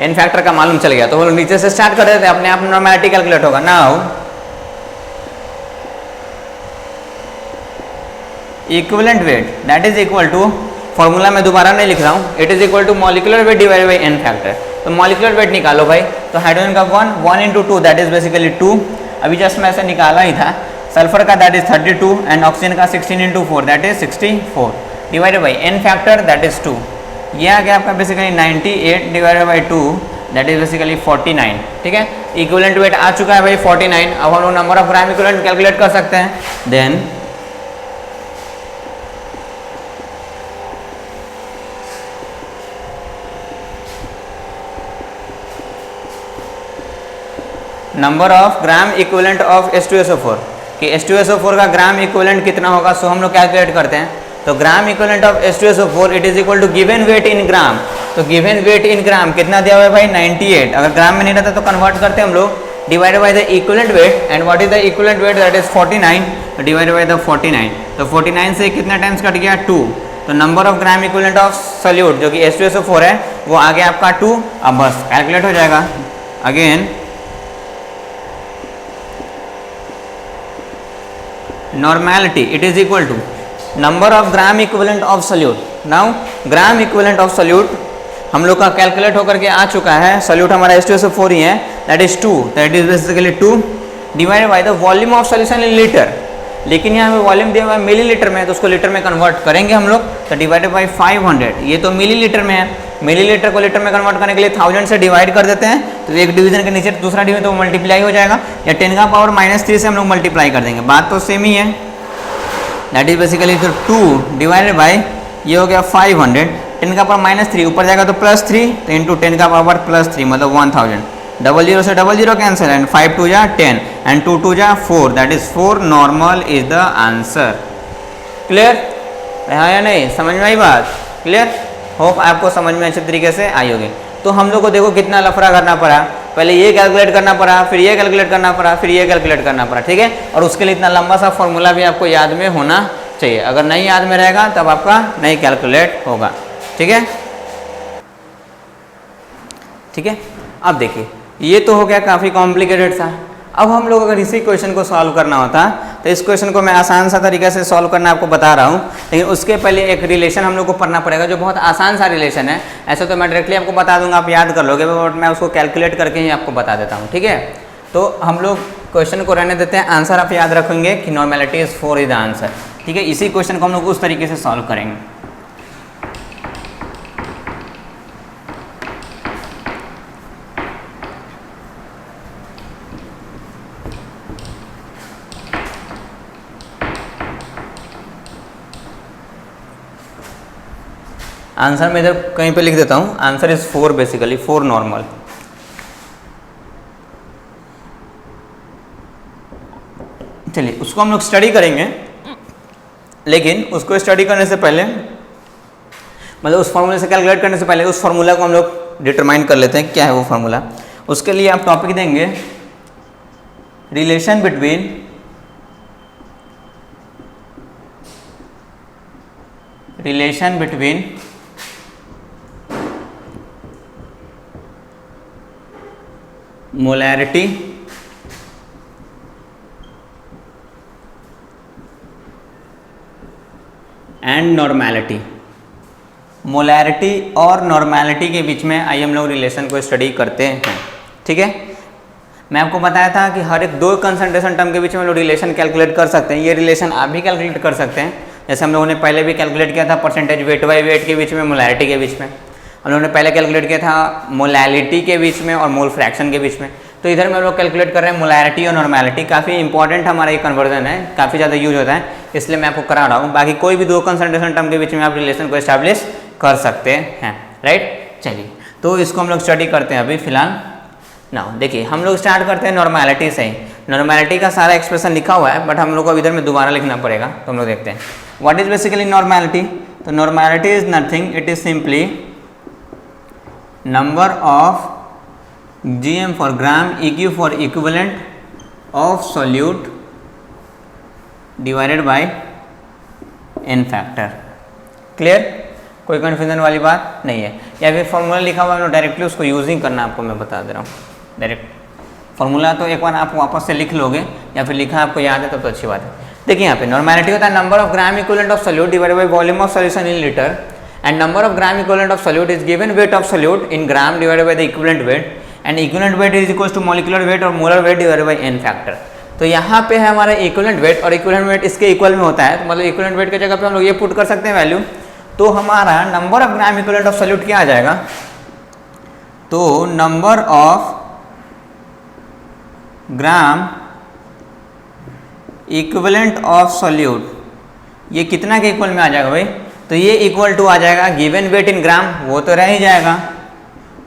n फैक्टर का मालूम चल गया. तो वो नीचे से स्टार्ट कर देते हैं, अपने आप नॉर्मेलिटी कैलकुलेट होगा. Now equivalent weight that is equal to, formula मैं दोबारा नहीं लिख रहा हूँ, it is equal to molecular weight divided by n factor. तो मॉलिक्यूलर वेट निकालो भाई. तो हाइड्रोजन का 1 into 2 दैट इज बेसिकली 2. अभी जस्ट मैं ऐसे निकाला ही था. सल्फर का दैट इज 32 एंड ऑक्सीजन का 16 into 4 that is 64 divided by n factor that is 2. ये आ गया आपका basically 98 divided by 2 that is basically 49. ठीक है. इक्विवेलेंट वेट आ चुका है भाई 49. अब हम लोग number of gram equivalent calculate कर सकते हैं. Then number of gram equivalent of H2SO4 कि H2SO4 का ग्राम इक्विवेलेंट कितना होगा. सो हम लोग कैलकुलेट करते हैं. तो gram equivalent of H2SO4 it is equal to given weight in gram. तो गिवन वेट इन ग्राम कितना दिया हुआ है भाई? 98. अगर ग्राम में नहीं रहता तो कन्वर्ट करते हैं हम लोग divided by the equivalent weight. And what is the equivalent weight? That is 49 divided by the 49. तो 49 से कितना टाइम्स कट गया? 2. तो number of gram equivalent of solute जो कि H2SO4 है वो आ गया आपका 2. अब बस कैलकुलेट हो जाएगा. Again normality it is equal to number of gram equivalent of solute. Now gram equivalent of solute हम लोग का कैलकुलेट होकर के आ चुका है. सॉल्यूट हमारा H2SO4 ही है that is 2. That is basically 2 divided by the volume of solution in litre. लेकिन यहाँ पे वॉल्यूम दिया हुआ है मिलीलीटर में, तो उसको लीटर में कन्वर्ट करेंगे हम लोग, तो डिवाइडेड बाई 500, ये तो मिलीलीटर में है, मिलीलीटर को लीटर में कन्वर्ट करने के लिए 1000 से डिवाइड कर देते हैं, तो एक डिवीजन के नीचे दूसरा डिवीजन तो मल्टीप्लाई हो जाएगा, या 10 का पावर -3 से हम लोग मल्टीप्लाई कर देंगे, बात तो सेम ही है। दैट इज बेसिकली तो 2 डिवाइडेड बाई ये हो गया 500, 10 का पावर -3 ऊपर जाएगा तो +3, तो इंटू 10 का पावर +3 मतलब 1000, 00 से 00 कैंसिल एंड 5 2 जा 10 एंड 2 2 जा 4, that is 4 normal is the answer. Clear है या नहीं, समझ में आई बात? क्लियर, होप आपको समझ में अच्छे तरीके से आई होगी। तो हम लोग को देखो कितना लफड़ा करना पड़ा, पहले ये कैलकुलेट करना पड़ा, फिर ये कैलकुलेट करना पड़ा, फिर ये कैलकुलेट करना पड़ा, ठीक है। और उसके लिए इतना लंबा सा फॉर्मूला भी आपको याद में होना चाहिए, अगर नहीं याद में रहेगा तब आपका नहीं कैलकुलेट होगा, ठीक है। ठीक है, अब देखिए ये तो हो गया काफ़ी कॉम्प्लिकेटेड सा। अब हम लोग अगर इसी क्वेश्चन को सॉल्व करना होता तो इस क्वेश्चन को मैं आसान सा तरीके से सॉल्व करना आपको बता रहा हूँ, लेकिन उसके पहले एक रिलेशन हम लोग को पढ़ना पड़ेगा जो बहुत आसान सा रिलेशन है। ऐसे तो मैं डायरेक्टली आपको बता दूंगा, आप याद कर लोगे, बट मैं उसको कैलकुलेट करके ही आपको बता देता हूँ, ठीक है। तो हम लोग क्वेश्चन को रहने देते हैं, आंसर आप याद रखेंगे कि normality is 4 is the answer, ठीक है। इसी क्वेश्चन को हम लोग उस तरीके से सॉल्व करेंगे। आंसर मैं इधर कहीं पे लिख देता हूँ, आंसर इज 4 बेसिकली, 4 नॉर्मल। चलिए उसको हम लोग स्टडी करेंगे, लेकिन उसको स्टडी करने से पहले मतलब उस फॉर्मूले से कैलकुलेट करने से पहले उस फॉर्मूला को हम लोग डिटरमाइन कर लेते हैं क्या है वो फॉर्मूला। उसके लिए आप टॉपिक देंगे relation between molarity and normality. Molarity और नॉर्मेलिटी के बीच में आइए हम लोग रिलेशन को स्टडी करते हैं, ठीक है। मैं आपको बताया था कि हर एक 2 कंसंट्रेशन टर्म के बीच में हम लोग रिलेशन कैलकुलेट कर सकते हैं। ये रिलेशन आप भी कैलकुलेट कर सकते हैं, जैसे हम लोगों ने पहले भी कैलकुलेट किया था परसेंटेज वेट बाई वेट के बीच में, मोलैरिटी के बीच में। हम लोगों ने पहले कैलकुलेट किया था मोलैलिटी के बीच में और मोल फ्रैक्शन के बीच में। तो इधर में हम लोग कैलकुलेट कर रहे हैं मोलैरिटी और नॉर्मेलिटी। काफ़ी इंपॉर्टेंट हमारा ये कन्वर्जन है, काफ़ी ज़्यादा यूज होता है, इसलिए मैं आपको करा रहा हूँ। बाकी कोई भी 2 कंसंट्रेशन टर्म के बीच में आप रिलेशन को एस्टैब्लिश कर सकते हैं, राइट। चलिए तो इसको हम लोग स्टडी करते हैं अभी फिलहाल। नाउ देखिए हम लोग स्टार्ट करते हैं नॉर्मेलिटी से ही। नॉर्मेलिटी का सारा एक्सप्रेशन लिखा हुआ है, बट हम लोग को इधर में दोबारा लिखना पड़ेगा, तो हम लोग देखते हैं व्हाट इज बेसिकली नॉर्मेलिटी। तो normality is nothing, it is simply number of GM for gram, EQ for equivalent of solute divided by n factor। Clear, कोई कन्फ्यूजन वाली बात नहीं है। या फिर फॉर्मूला लिखा हुआ है डायरेक्टली उसको यूजिंग करना आपको मैं बता दे रहा हूँ। डायरेक्ट फॉर्मूला तो एक बार आप वापस से लिख लोगे, या फिर लिखा आपको याद है तब तो अच्छी बात है। देखिए यहाँ पे नॉर्मेलिटी होता है number of gram equivalent of solute divided by volume of solution in litre, and number of gram equivalent of solute is given weight of solute in gram divided by the equivalent weight, and equivalent weight is equal to molecular weight और molar weight divided by n factor. तो यहाँ पे है हमारा equivalent weight, और equivalent weight इसके equal में होता है, तो मतलब इक्विवेलेंट वेट की जगह पे हम लोग ये पुट कर सकते हैं वैल्यू। तो हमारा number of gram equivalent of solute क्या आ जाएगा, तो number of gram equivalent of solute ये कितना के इक्वल में आ जाएगा भाई, तो ये इक्वल टू आ जाएगा गिवन वेट इन ग्राम, वो तो रह ही जाएगा,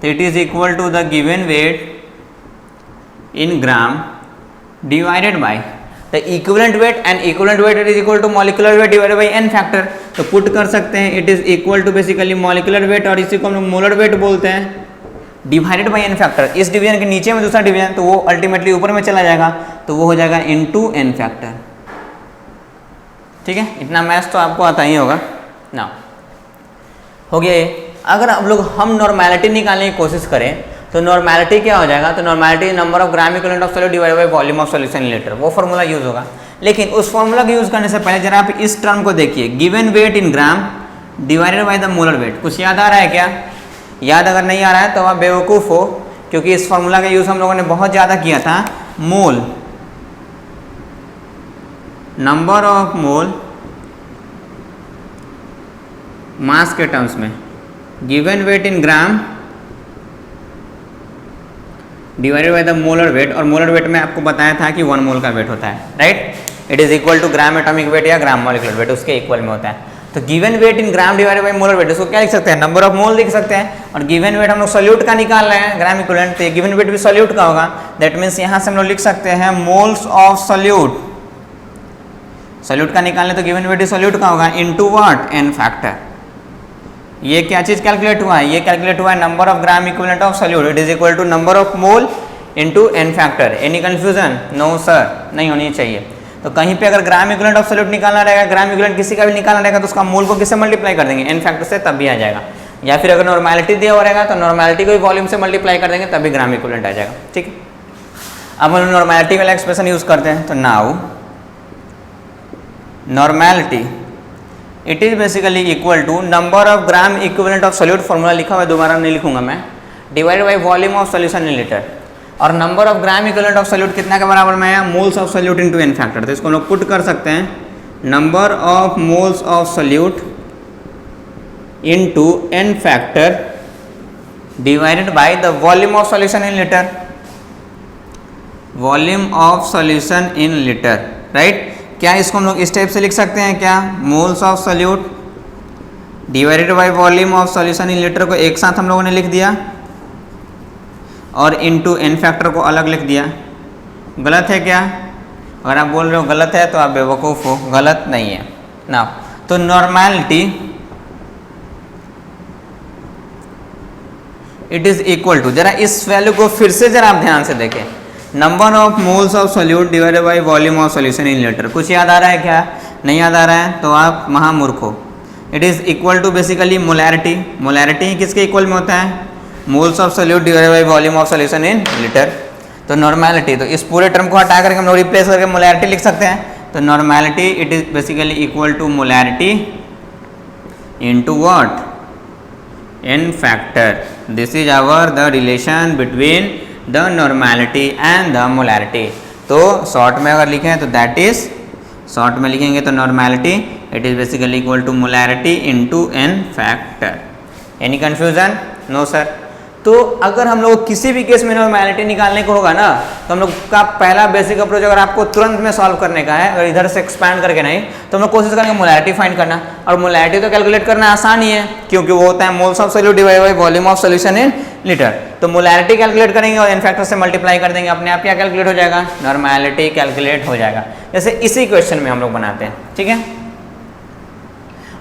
तो it is equal to the given weight in gram divided by the equivalent weight, and equivalent weight is equal to molecular weight divided by n factor. तो put कर सकते हैं it is equal to basically molecular weight, और इसी को हम लोग molar weight बोलते हैं, डिवाइडेड बाय n फैक्टर। इस डिवीजन के नीचे में दूसरा डिवीजन, तो वो अल्टीमेटली ऊपर में चला जाएगा, तो वो हो जाएगा इनटू n फैक्टर। ठीक है, इतना मैथ्स तो आपको आता ही होगा ना। हो गया ये। अगर आप लोग हम नॉर्मेलिटी निकालने की कोशिश करें तो नॉर्मेलिटी क्या हो जाएगा, तो normality number of gram equivalent of solute divided by volume of solution in litre, वो फॉर्मूला यूज होगा। लेकिन उस फॉर्मूला को यूज करने से पहले जरा आप इस टर्म को देखिए, given weight in gram divided by the molar wait. कुछ याद आ रहा है क्या? याद अगर नहीं आ रहा है तो आप बेवकूफ़ हो, क्योंकि इस फॉर्मूला का यूज़ हम लोगों ने बहुत ज़्यादा किया था मोल नंबर ऑफ मोल मास के टर्म्स में, given weight in gram divided by the molar wait, और मोलर वेट में आपको बताया था कि 1 मोल का वेट होता है, right. It is equal to gram atomic weight या ग्राम मॉलिक्यूलर वेट, उसके इक्वल में होता है। तो given weight in gram divided by molar weight, इसको क्या लिख सकते हैं, नंबर ऑफ मोल लिख सकते हैं। और गिवन वेट हम लोग सॉल्यूट का निकाल रहे हैं, ग्राम इक्विवेलेंट, तो गिवन वेट भी सॉल्यूट का होगा। दैट मीन्स यहाँ से हम लोग लिख सकते हैं मोल्स ऑफ सॉल्यूट, सॉल्यूट का निकालने तो गिवन वेट सॉल्यूट का होगा, इनटू व्हाट, एन फैक्टर। ये क्या चीज कैलकुलेट हुआ है, ये कैलकुलेट हुआ है number of gram equivalent of solute, it is equal to number of mole into n factor. Any confusion? No sir, नहीं होनी चाहिए। तो कहीं पे अगर ग्राम इक्विवेलेंट ऑफ सॉल्यूट निकालना रहेगा, ग्राम इक्विवेलेंट किसी का भी निकालना रहेगा, तो उसका मोल को किससे मल्टीप्लाई कर देंगे, एन फैक्टर से, तब भी आ जाएगा। या फिर अगर नॉर्मैलिटी दिया हुआ रहेगा तो नॉर्मैलिटी को वॉल्यूम से मल्टीप्लाई कर देंगे, तभी ग्राम इक्विवेलेंट आ जाएगा, ठीक है। अब हम नॉर्मैलिटी वाला एक्सप्रेशन यूज करते हैं, तो now normality it is basically equal to number of gram equivalent of solute, formula लिखा हुआ है, दोबारा नहीं लिखूंगा मैं, divided by volume of solution in litre. और number of gram equivalent of solute कितना के बराबर में आया, moles of solute into n factor. तो इसको हम लोग पुट कर सकते हैं, number of moles of solute into n factor divided by the volume of solution in litre, volume of solution in litre, right. क्या इसको हम लोग इस टाइप से लिख सकते हैं क्या, moles of solute divided by volume of solution in litre को एक साथ हम लोगों ने लिख दिया, और इनटू एन फैक्टर को अलग लिख दिया। गलत है क्या? अगर आप बोल रहे हो गलत है तो आप बेवकूफ़ हो, गलत नहीं है ना। तो normality it is equal to, जरा इस वैल्यू को फिर से जरा आप ध्यान से देखें, number of moles of solute divided by volume of solution in litre. कुछ याद आ रहा है क्या? नहीं याद आ रहा है तो आप महामूर्ख हो। It is equal to basically molarity, molarity किसके इक्वल में होता है, moles of solute divided by volume of solution in litre. तो नॉर्मैलिटी, तो इस पूरे टर्म को हटा करके हम लोग रिप्लेस करके मोलैरिटी लिख सकते हैं। तो normality it is basically equal to molarity into what, n factor. This is our the relation between the normality and the molarity. तो शॉर्ट में अगर लिखें तो दैट इज, शॉर्ट में लिखेंगे तो normality it is basically equal to molarity into n factor. Any confusion? No sir. तो अगर हम लोग किसी भी केस में नॉर्मैलिटी निकालने को होगा ना, तो हम लोग का पहला बेसिक अप्रोच, अगर आपको तुरंत में सॉल्व करने का है, अगर इधर से एक्सपैंड करके नहीं, तो हम लोग कोशिश करेंगे मोलैरिटी फाइंड करना। और मोलैरिटी तो कैलकुलेट करना आसान ही है, क्योंकि वो होता है moles of solute divided by volume of solution in litre. तो मोलैरिटी कैलकुलेट करेंगे और एन फैक्टर से मल्टीप्लाई कर देंगे, अपने आप क्या कैलकुलेट हो जाएगा, नॉर्मैलिटी कैलकुलेट हो जाएगा। जैसे इसी क्वेश्चन में हम लोग बनाते हैं, ठीक है।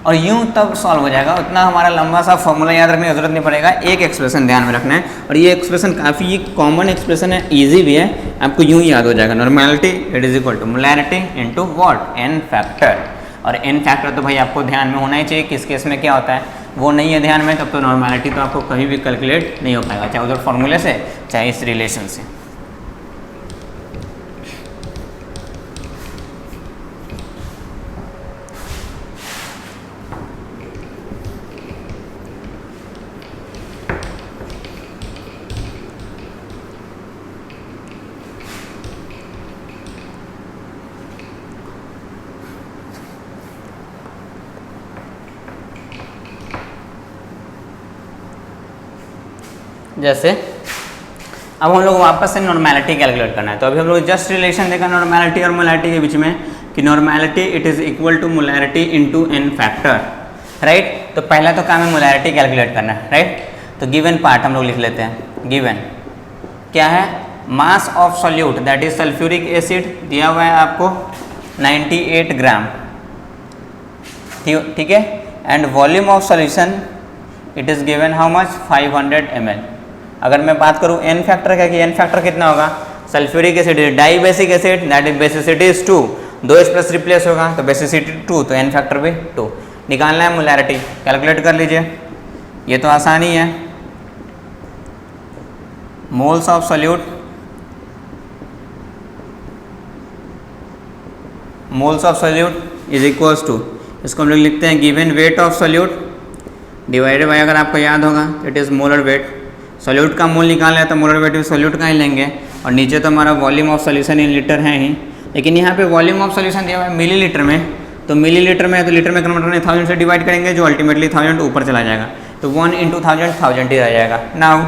और यूं तब सॉल्व हो जाएगा, उतना हमारा लंबा सा फॉर्मूला याद रखने की जरूरत नहीं पड़ेगा। एक एक्सप्रेशन ध्यान में रखना है, और ये एक्सप्रेशन काफ़ी कॉमन एक्सप्रेशन है, इजी भी है, आपको यूं ही याद हो जाएगा। Normality it is equal to molarity into what, n factor. और एन फैक्टर तो भाई आपको ध्यान में होना ही चाहिए, किस केस में क्या होता है, वो नहीं है ध्यान में, तब तो नॉर्मैलिटी तो आपको कहीं भी कैलकुलेट नहीं हो पाएगा, चाहे उधर फॉर्मूले से चाहे इस रिलेशन से। जैसे अब हम लोग वापस से नॉर्मैलिटी कैलकुलेट करना है, तो अभी हम लोग जस्ट रिलेशन देखा नॉर्मैलिटी और मोलैरिटी के बीच में, कि normality it is equal to molarity into n factor, right. तो पहला तो काम है मोलैरिटी कैलकुलेट करना है, राइट। तो गिवन पार्ट हम लोग लिख लेते हैं, गिवन क्या है, mass of solute that is sulphuric acid दिया हुआ है आपको 98 ग्राम, ठीक है। And volume of solution it is given how much, 500 ml। अगर मैं बात करूं एन फैक्टर का, कि एन फैक्टर कितना होगा, sulphuric acid di basic acid that is basicity is 2, 2H plus replace होगा तो बेसिसिटी 2, तो एन फैक्टर भी 2। निकालना है मोलैरिटी, कैलकुलेट कर लीजिए, ये तो आसान ही है। Moles of solute, moles of solute is equals to, इसको हम लोग लिखते हैं given weight of solute divided by, अगर आपको याद होगा it is molar weight. Solute का मोल निकालना है तो मोलर वेट भी सॉल्यूट का ही लेंगे, और नीचे तो हमारा volume of solution in litre है ही, लेकिन यहाँ पे वॉल्यूम ऑफ सोल्यूशन दिया हुआ है मिलीलीटर में, तो मिलीलीटर में है तो लीटर में कन्वर्ट करने 1000 से डिवाइड करेंगे जो अल्टीमेटली 1000 ऊपर चला जाएगा, तो 1 × 1000 ही रह जाएगा। नाउ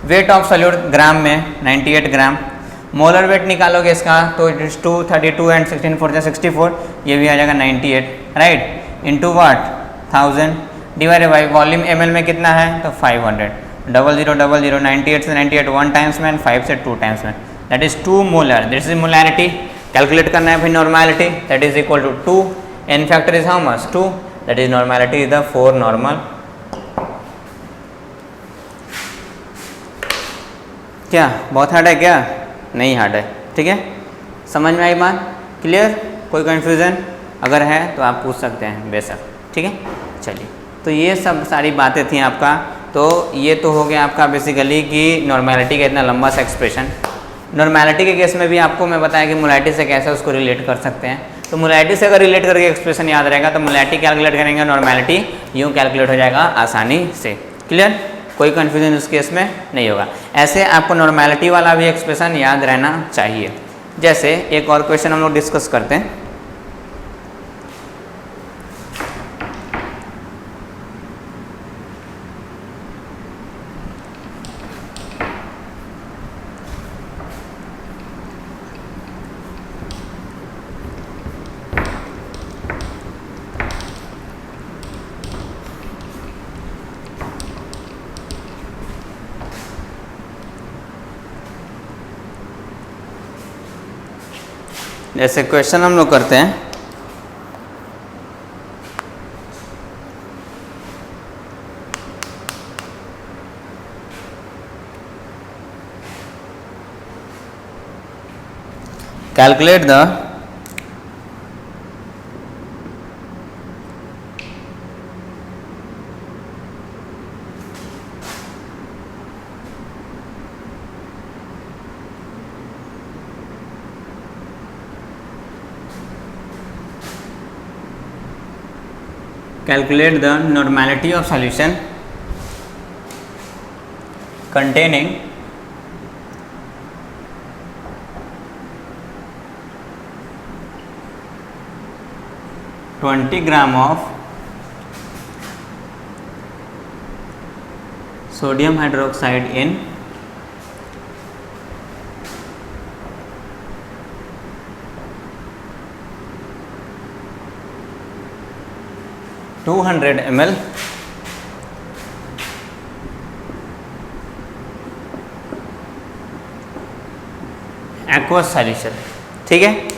वेट ऑफ सॉल्यूट ग्राम में 98 ग्राम, मोलर वेट निकालोगे इसका तो इट इज 232 एंड 16 4 64, ये भी आ जाएगा 98, right, into what 1000 divided by volume ml में कितना है तो 500, 0000 98 से 98 1 टाइम्स में, 5 से 2 टाइम्स में, that is 2 molar, this is molarity. Calculate करना है फिर normality, that is equal to 2, n factor is how much 2, that is normality is the 4 normal. क्या बहुत हार्ड है क्या? नहीं हार्ड है, ठीक है, समझ में आई बात, क्लियर, कोई कन्फ्यूज़न अगर है तो आप पूछ सकते हैं बेशक, ठीक है। चलिए, तो ये सब सारी बातें थी आपका, तो ये तो हो गया आपका बेसिकली कि नॉर्मैलिटी का इतना लंबा सा एक्सप्रेशन। नॉर्मैलिटी के केस में भी आपको मैं बताया कि मोलैरिटी से कैसे उसको रिलेट कर सकते हैं, तो मोलैरिटी से अगर रिलेट करके एक्सप्रेशन याद रहेगा तो मोलैरिटी कैलकुलेट करेंगे, नॉर्मैलिटी यूँ कैलकुलेट हो जाएगा आसानी से, क्लियर, कोई कन्फ्यूजन उस केस में नहीं होगा। ऐसे आपको नॉर्मैलिटी वाला भी एक्सप्रेशन याद रहना चाहिए। जैसे एक और क्वेश्चन हम लोग डिस्कस करते हैं, जैसे क्वेश्चन हम लोग करते हैं, calculate the normality of solution containing 20 gram of sodium hydroxide in 200 ml aqueous solution, ठीक है।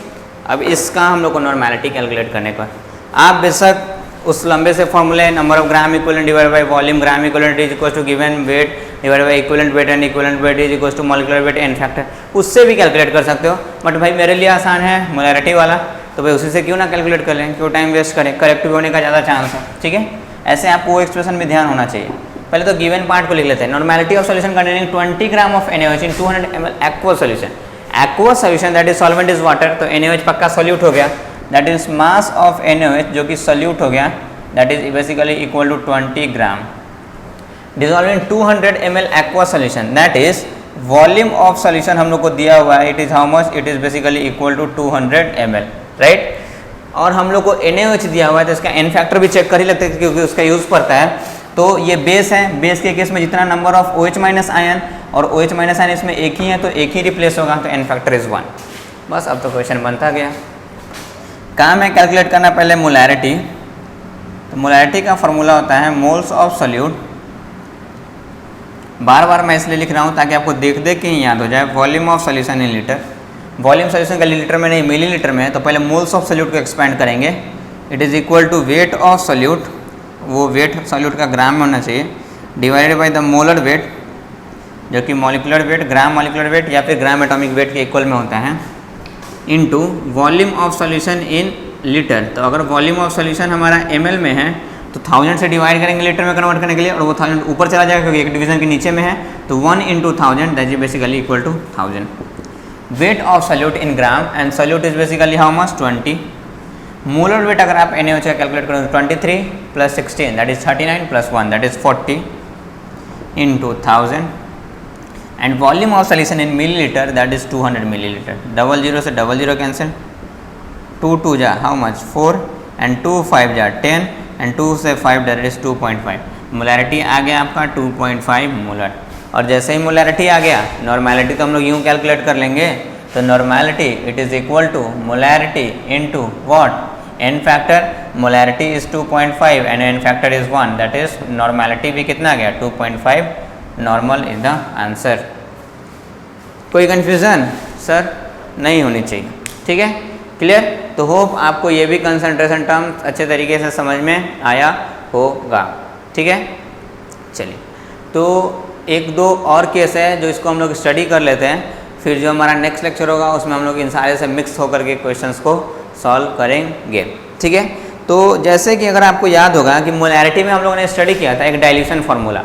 अब इसका हम लोग को नॉर्मैलिटी कैलकुलेट करने पर आप बेशक उस लंबे से फॉर्मूले number of gram equivalent divided by volume gram equivalent is equal to given weight divided by equivalent weight and equivalent weight is equal to molecular weight n factor, उससे भी कैलकुलेट कर सकते हो, बट भाई मेरे लिए आसान है मोलैरिटी वाला, तो भाई उसी से क्यों ना कैलकुलेट कर लें, क्यों टाइम वेस्ट करें, करेक्ट होने का ज़्यादा चांस है, ठीक है। ऐसे आपको वो एक्सप्रेशन में ध्यान होना चाहिए। पहले तो गिवन पार्ट को लिख लेते हैं, normality of solution containing 20 gram of NaOH in 200 ml aqueous solution, aqueous solution that is solvent is water, तो NaOH पक्का सॉल्यूट हो गया, that is mass of NaOH जो कि सॉल्यूट हो गया, that is basically equal to 20 gram dissolve in 200 ml aqueous solution, that is volume of solution हम लोग को दिया हुआ है, it is how much, it is basically equal to 200 ml, right. और हम लोग को NaOH दिया हुआ है तो इसका N फैक्टर भी चेक कर ही लगते हैं क्योंकि उसका यूज़ पड़ता है। तो ये बेस है, बेस के केस में जितना number of OH minus ion और OH माइनस आयन इसमें एक ही है तो एक ही रिप्लेस होगा, तो N फैक्टर इज 1। बस अब तो क्वेश्चन बनता गया। काम है कैलकुलेट करना पहले मोलैरिटी, तो मोलैरिटी का फॉर्मूला होता है मोल्स ऑफ सॉल्यूट, बार बार मैं इसलिए लिख रहा हूँ ताकि आपको देख देख के ही याद हो जाए, volume of solution in litre, volume solution का लीटर में नहीं मिलीलीटर में है, तो पहले मोल्स ऑफ सॉल्यूट को एक्सपेंड करेंगे, it is equal to weight of solute, वो वेट सॉल्यूट का ग्राम में होना चाहिए, divided by the molar weight जो कि molecular weight, gram molecular weight या फिर ग्राम एटॉमिक वेट के इक्वल में होता है, into volume of solution in litre. तो अगर वॉल्यूम ऑफ सॉल्यूशन हमारा ml में है तो 1000 से डिवाइड करेंगे लीटर में कन्वर्ट करने के लिए, और वो 1000 ऊपर चला जाएगा क्योंकि एक डिवीजन के नीचे में है, तो 1 × 1000 that is basically equal to 1000। Weight of solute in gram and solute is basically how much 20। Molar weight अगर आप NaOH का कैलकुलेट करें तो 23 + 16 that is 39 + 1 that is 40 × 1000 and volume of solution in millilitre that is 200 millilitre. 00 से 00 cancel, 2 2 जा how much 4 and 2 5 जा 10 and 2 से 5 that is 2.5। Molarity आ गया आपका 2.5 मोलर। और जैसे ही मोलैरिटी आ गया, नॉर्मेलिटी तो हम लोग यूँ कैलकुलेट कर लेंगे, तो normality it is equal to molarity into what n factor. Molarity is 2.5 and n factor is 1, that is normality भी कितना आ गया 2.5। Normal is the answer. कोई कन्फ्यूज़न सर नहीं होनी चाहिए, ठीक है, क्लियर। तो होप आपको ये भी कंसंट्रेशन टर्म अच्छे तरीके से समझ में आया होगा, ठीक है। चलिए, तो एक दो और केस है जो इसको हम लोग स्टडी कर लेते हैं, फिर जो हमारा नेक्स्ट लेक्चर होगा उसमें हम लोग इन सारे से मिक्स होकर के क्वेश्चंस को सॉल्व करेंगे, ठीक है। तो जैसे कि अगर आपको याद होगा कि मोलैरिटी में हम लोगों ने स्टडी किया था एक डाइल्यूशन फार्मूला।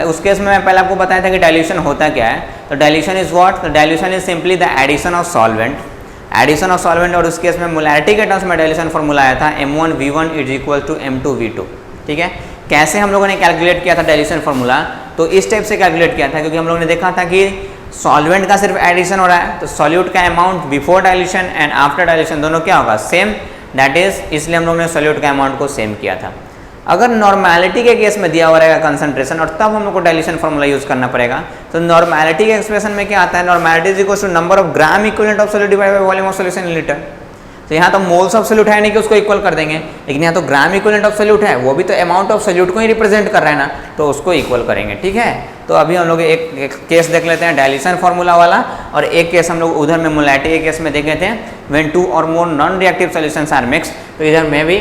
उस केस में मैं पहले आपको बताया था कि डाइल्यूशन होता क्या है। तो डाइल्यूशन इज व्हाट, तो dilution is simply the addition of solvent, addition of solvent. और उस केस में मोलैरिटी के टर्म्स में डाइल्यूशन फार्मूला आया था M1V1 is equal to M2V2, ठीक है। कैसे हम लोगों ने कैलकुलेट किया था डाइल्यूशन फार्मूला, तो इस टाइप से कैलकुलेट किया था, क्योंकि हम लोगों ने देखा था कि सॉल्वेंट का सिर्फ एडिशन हो रहा है, तो सॉल्यूट का amount before dilution and after dilution दोनों क्या होगा सेम, दैट इज इसलिए हम लोगों ने सॉल्यूट का अमाउंट को सेम किया था। अगर नॉर्मेलिटी के केस में दिया हुआ रहेगा कंसंट्रेशन और तब हम लोग को डाइल्यूशन फार्मूला यूज करना पड़ेगा, तो नॉर्मेलिटी के एक्सप्रेशन में क्या आता है, normality is equal to number of gram equivalent of solute divided by volume of solution in litre. तो यहाँ तो मोल्स ऑफ सॉल्यूट है नहीं कि उसको इक्वल कर देंगे, लेकिन यहाँ तो ग्राम इक्विवेलेंट ऑफ सॉल्यूट है, वो भी तो अमाउंट ऑफ सॉल्यूट को ही रिप्रेजेंट कर रहा है ना, तो उसको इक्वल करेंगे, ठीक है। तो अभी हम लोग एक केस देख लेते हैं डाइल्यूशन फार्मूला वाला, और एक केस हम लोग उधर में मोलैरिटी के केस में देखे थे when two or more non reactive solutions are mix. तो इधर में भी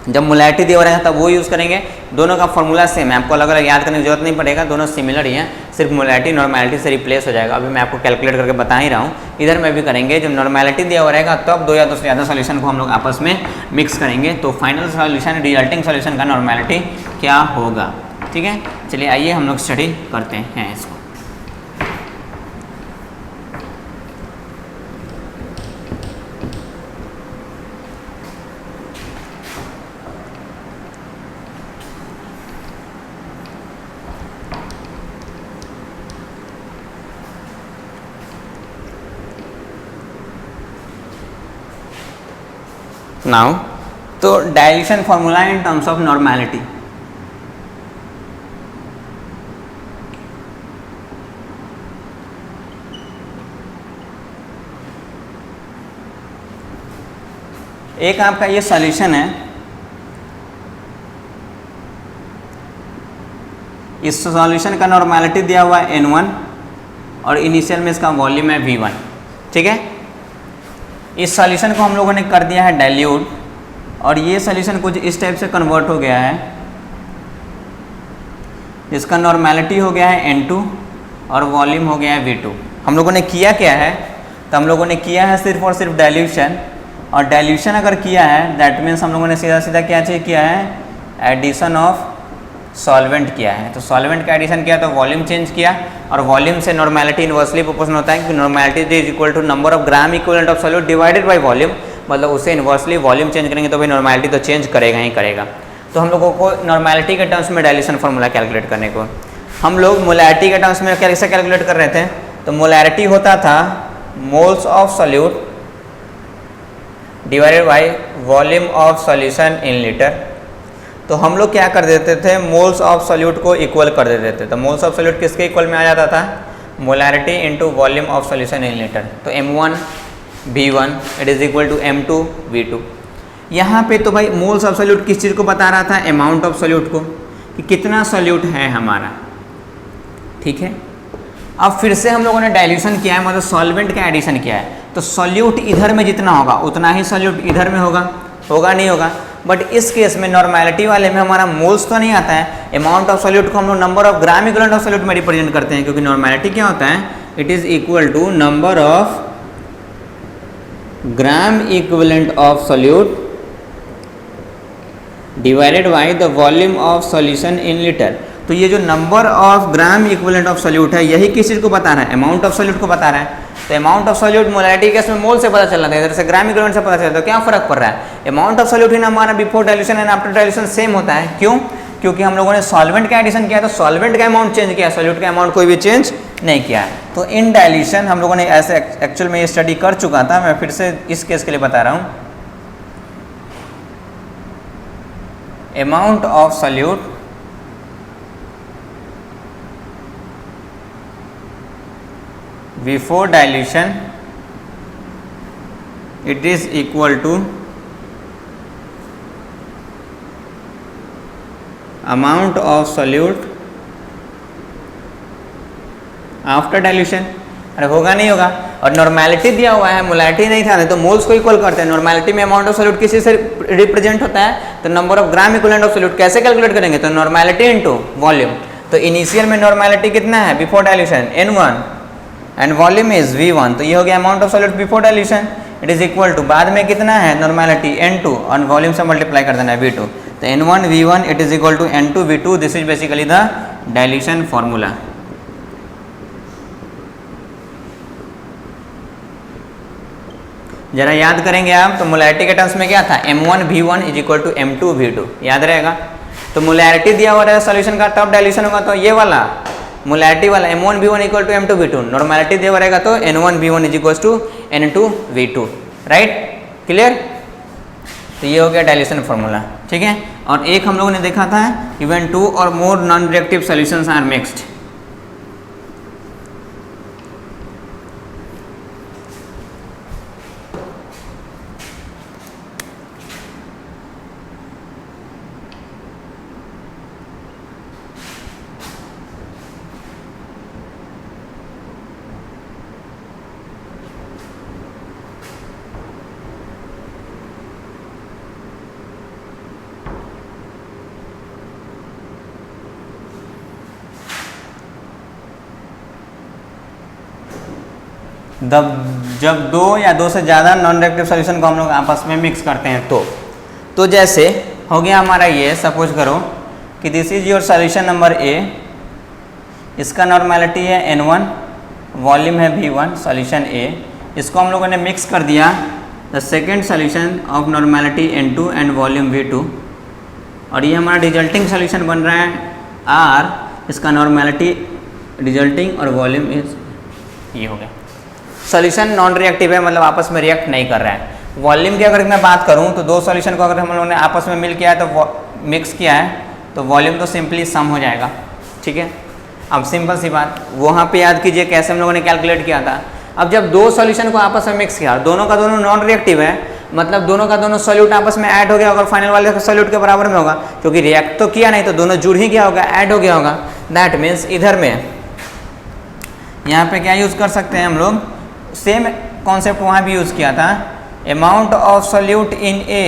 जब मोलैरिटी दिया रहेगा तब वो यूज़ करेंगे। दोनों का फॉर्मूला सेम है, आपको अलग अलग याद करने की जरूरत नहीं पड़ेगा, दोनों सिमिलर ही हैं, सिर्फ मोलैरिटी नॉर्मेलिटी से रिप्लेस हो जाएगा। अभी मैं आपको कैलकुलेट करके बता ही रहा हूँ, इधर में भी करेंगे। जब नॉर्मेलिटी दिया हुआ रहेगा तब दो या दो से ज़्यादा सॉल्यूशन को हम लोग आपस में मिक्स करेंगे, तो फाइनल सॉल्यूशन रिजल्टिंग सॉल्यूशन का नॉर्मेलिटी क्या होगा, ठीक है। चलिए आइए हम लोग स्टडी करते हैं इसको। नाउ तो dilution formula in terms of normality. एक आपका ये सॉल्यूशन है, इस सॉल्यूशन का नॉर्मेलिटी दिया हुआ है N1 और इनिशियल में इसका वॉल्यूम है V1, ठीक है। इस सॉल्यूशन को हम लोगों ने कर दिया है डाइल्यूट, और ये सॉल्यूशन कुछ इस टाइप से कन्वर्ट हो गया है, इसका नॉर्मेलिटी हो गया है N2 और वॉल्यूम हो गया है V2। हम लोगों ने किया क्या है, तो हम लोगों ने किया है सिर्फ और सिर्फ डाइल्यूशन, और डाइल्यूशन अगर किया है दैट मीन्स हम लोगों ने सीधा सीधा क्या चीज़ किया है, एडिशन ऑफ सॉल्वेंट किया है। तो सॉल्वेंट का एडिशन किया तो वॉल्यूम चेंज किया, और वॉल्यूम से नॉर्मेलिटी इनवर्सली प्रोपोर्शनल होता है, क्योंकि normality is equal to number of gram equivalent of solute divided by volume, मतलब उससे इनवर्सली वॉल्यूम चेंज करेंगे तो भाई नॉर्मेलिटी तो चेंज करेगा ही करेगा। तो हम लोगों को नॉर्मेलिटी के टर्म्स में डाइल्यूशन फार्मूला कैलकुलेट करने को हम लोग मोलैरिटी के टर्म्स में कैसे कैलकुलेट कर रहे थे, तो मोलैरिटी होता था moles of solute divided by volume of solution in litre. तो हम लोग क्या कर देते थे, मोल्स ऑफ सॉल्यूट को इक्वल कर देते थे। तो मोल्स ऑफ सॉल्यूट किसके इक्वल में आ जाता था, molarity into volume of solution in litre. तो M1V1 it is equal to M2V2। यहाँ पे तो भाई मोल्स ऑफ सॉल्यूट किस चीज़ को बता रहा था, अमाउंट ऑफ सॉल्यूट को, कि कितना सॉल्यूट है हमारा, ठीक है। अब फिर से हम लोगों ने डाइल्यूशन किया है, मतलब सॉल्वेंट का एडिशन किया है, तो सॉल्यूट इधर में जितना होगा उतना ही सॉल्यूट इधर में होगा, होगा नहीं होगा। बट इस केस में नॉर्मेलिटी वाले में हमारा मोल्स तो नहीं आता है, अमाउंट ऑफ सॉल्यूट को हम लोग number of gram equivalent of solute में रिप्रेजेंट करते हैं, क्योंकि नॉर्मेलिटी क्या होता है, it is equal to number of gram equivalent of solute divided by the volume of solution in litre. तो ये जो number of gram equivalent of solute है यही किस चीज़ को बता रहा है, अमाउंट ऑफ सॉल्यूट को बता रहा है। तो amount of solute molarity case में मोल से पता चल रहा था, इधर से ग्राम इक्विवेलेंट से पता चल रहा था। तो क्या फर्क पड़ रहा है, अमाउंट ऑफ सॉल्यूट ही ना हमारा before dilution and after dilution same होता है। क्यों, क्योंकि हम लोगों ने सॉल्वेंट का एडिशन किया तो सॉल्वेंट का अमाउंट चेंज किया, सॉल्यूट का अमाउंट कोई भी चेंज नहीं किया। तो इन डाइल्यूशन हम लोगों ने ऐसे एक्चुअल में ये स्टडी कर चुका था, मैं फिर से इस केस के लिए बता रहा हूँ। amount of solute before dilution, it is equal to amount of solute after dilution. अरे होगा नहीं होगा, और नॉर्मेलिटी दिया हुआ है, मोलैरिटी नहीं था, नहीं तो मोल्स को इक्वल करते हैं। नॉर्मेलिटी में अमाउंट ऑफ सोल्यूट किसी से रिप्रेजेंट होता है, तो number of gram equivalent of solute कैसे कैलकुलेट करेंगे, तो नॉर्मेलिटी इनटू वॉल्यूम। तो इनिशियल में नॉर्मेलिटी कितना है before dilution, N1 and volume is V1, तो ये हो गया amount of solute before dilution. It is equal to बाद में कितना है नॉर्मेलिटी N2 और वॉल्यूम से मल्टीप्लाई कर देना है V2, तो N1 V1 it is equal to N2 V2। This is basically the dilution formula. जरा याद करेंगे आप, तो मोलैरिटी के टर्म्स में क्या था, M1 V1 is equal to M2 V2, याद रहेगा। तो मोलैरिटी दिया हुआ है सॉल्यूशन का, तब डाइल्यूशन होगा, तो ये वाला मोलैरिटी वाला M1 V1 equal to M2 V2, normality दिया हुआ रहेगा तो N1 V1 is equal to N2 V2, right, clear. तो ये हो गया डाइल्यूशन फार्मूला, ठीक है। और एक हम लोगों ने देखा था even 2 or more non reactive solutions are mixed. जब दो या दो से ज़्यादा नॉन रिएक्टिव सॉल्यूशन को हम लोग आपस में मिक्स करते हैं तो जैसे हो गया हमारा ये, सपोज करो कि this is your solution number A, इसका नॉर्मेलिटी है N1, वॉल्यूम है V1, सॉल्यूशन A, इसको हम लोगों ने मिक्स कर दिया the second solution of normality N2 and volume V2, और ये हमारा रिजल्टिंग सॉल्यूशन बन रहा है R, इसका नॉर्मेलिटी रिजल्टिंग और वॉल्यूम इज ये हो गया। सॉल्यूशन नॉन रिएक्टिव है, मतलब आपस में रिएक्ट नहीं कर रहा है। वॉल्यूम की अगर मैं बात करूं तो दो सॉल्यूशन को अगर हम लोगों ने आपस में मिल किया है तो मिक्स किया है, तो वॉल्यूम तो सिंपली सम हो जाएगा, ठीक है। अब सिंपल सी बात, वहाँ पे याद कीजिए कैसे हम लोगों ने कैलकुलेट किया था। अब जब दो सॉल्यूशन को आपस में मिक्स किया, दोनों का दोनों नॉन रिएक्टिव है, मतलब दोनों का दोनों सॉल्यूट आपस में ऐड हो गया होगा, फाइनल वाले सॉल्यूट के बराबर में होगा, क्योंकि रिएक्ट तो किया नहीं, तो दोनों जुड़ ही गया होगा, ऐड हो गया होगा। दैट मीन्स इधर में यहाँ पे क्या यूज़ कर सकते हैं हम लोग, सेम कॉन्सेप्ट वहाँ भी यूज़ किया था, amount of solute in A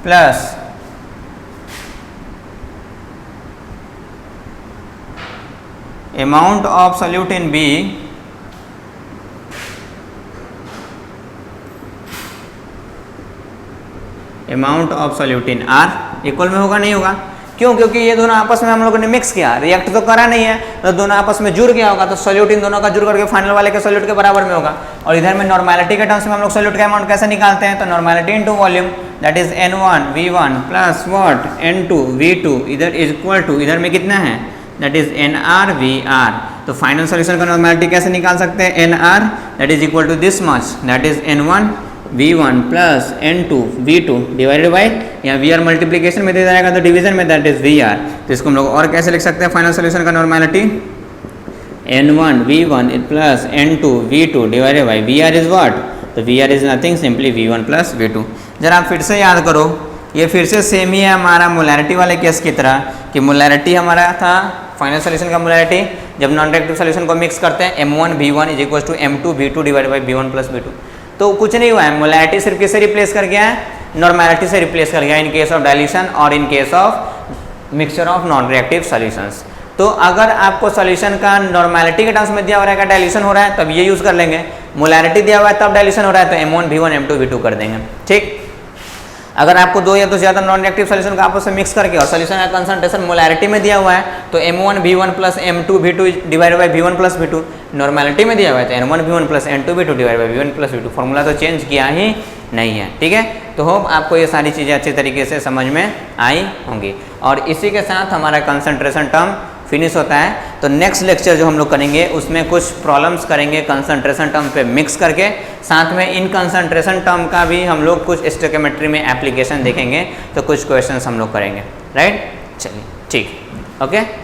plus amount of solute in B amount of solute in R equal में होगा, नहीं होगा, क्यों, क्योंकि ये दोनों आपस में हम लोगों ने मिक्स किया, रिएक्ट तो करा नहीं है, तो दोनों आपस में जुड़ गया होगा, तो सोल्यूट इन दोनों का जुड़ करके फाइनल वाले के सोल्यूट के बराबर में होगा। और इधर में नॉर्मेलिटी के टर्म्स में हम लोग सोल्यूट का अमाउंट कैसे निकालते हैं, तो normality into volume, that is N1 V1 plus what N2 V2, इधर इज इक्वल टू, इधर में कितना है, दैट इज NR VR। तो फाइनल सोल्यूशन का नॉर्मेलिटी कैसे निकाल सकते हैं, NR that is equal to this much, that is N1 V1 plus N2 V2 divided by, या VR मल्टीप्लीकेशन में दे जाएगा तो डिवीजन में, दैट इज VR। तो इसको हम लोग और कैसे लिख सकते हैं, फाइनल सोल्यूशन का normality N1 V1 plus N2 V2 divided by VR is what, तो VR is nothing, simply V1 plus V2। जरा आप फिर से याद करो, ये फिर से सेम ही है हमारा मोलैरिटी वाले केस की तरह, कि मोलैरिटी हमारा था फाइनल सोल्यूशन का मोलैरिटी, जब नॉन रिएक्टिव सोल्यूशन को मिक्स करते हैं M1 V1 is equal to M2 V2 divided by V1 plus V2। तो कुछ नहीं हुआ है, मोलैरिटी सिर्फ किससे रिप्लेस कर गया है, नॉर्मेलिटी से रिप्लेस कर गया इन केस ऑफ डाइल्यूशन और इन case of mixture of non reactive solutions. तो अगर आपको सॉल्यूशन का नॉर्मेलिटी के टर्म्स में दिया हो रहा है, डाइल्यूशन हो रहा है, तब ये यूज़ कर लेंगे, मोलैरिटी दिया हुआ है तब डाइल्यूशन हो रहा है तो M1 V1 M2 V2 कर देंगे, ठीक। अगर आपको दो या तो ज़्यादा नॉन रिएक्टिव सॉल्यूशन का आपस में मिक्स करके और सॉल्यूशन का कंसंट्रेशन मोलैरिटी में दिया हुआ है, तो M1 V1 plus M2 V2 divided by V1 plus V2, normality में दिया हुआ है तो N1 V1 plus N2 V2 divided by V1 plus V2। Formula तो चेंज किया ही नहीं है, ठीक है। तो होप आपको ये सारी चीज़ें अच्छे तरीके से समझ में आई होंगी। और इसी के साथ हमारा कंसंट्रेशन टर्म फिनिश होता है। तो नेक्स्ट लेक्चर जो हम लोग करेंगे उसमें कुछ प्रॉब्लम्स करेंगे कंसंट्रेशन टर्म पे मिक्स करके, साथ में इन कंसंट्रेशन टर्म का भी हम लोग कुछ स्टोइकियोमेट्री में एप्लीकेशन देखेंगे, तो कुछ क्वेश्चंस हम लोग करेंगे, राइट। चलिए ठीक, ओके।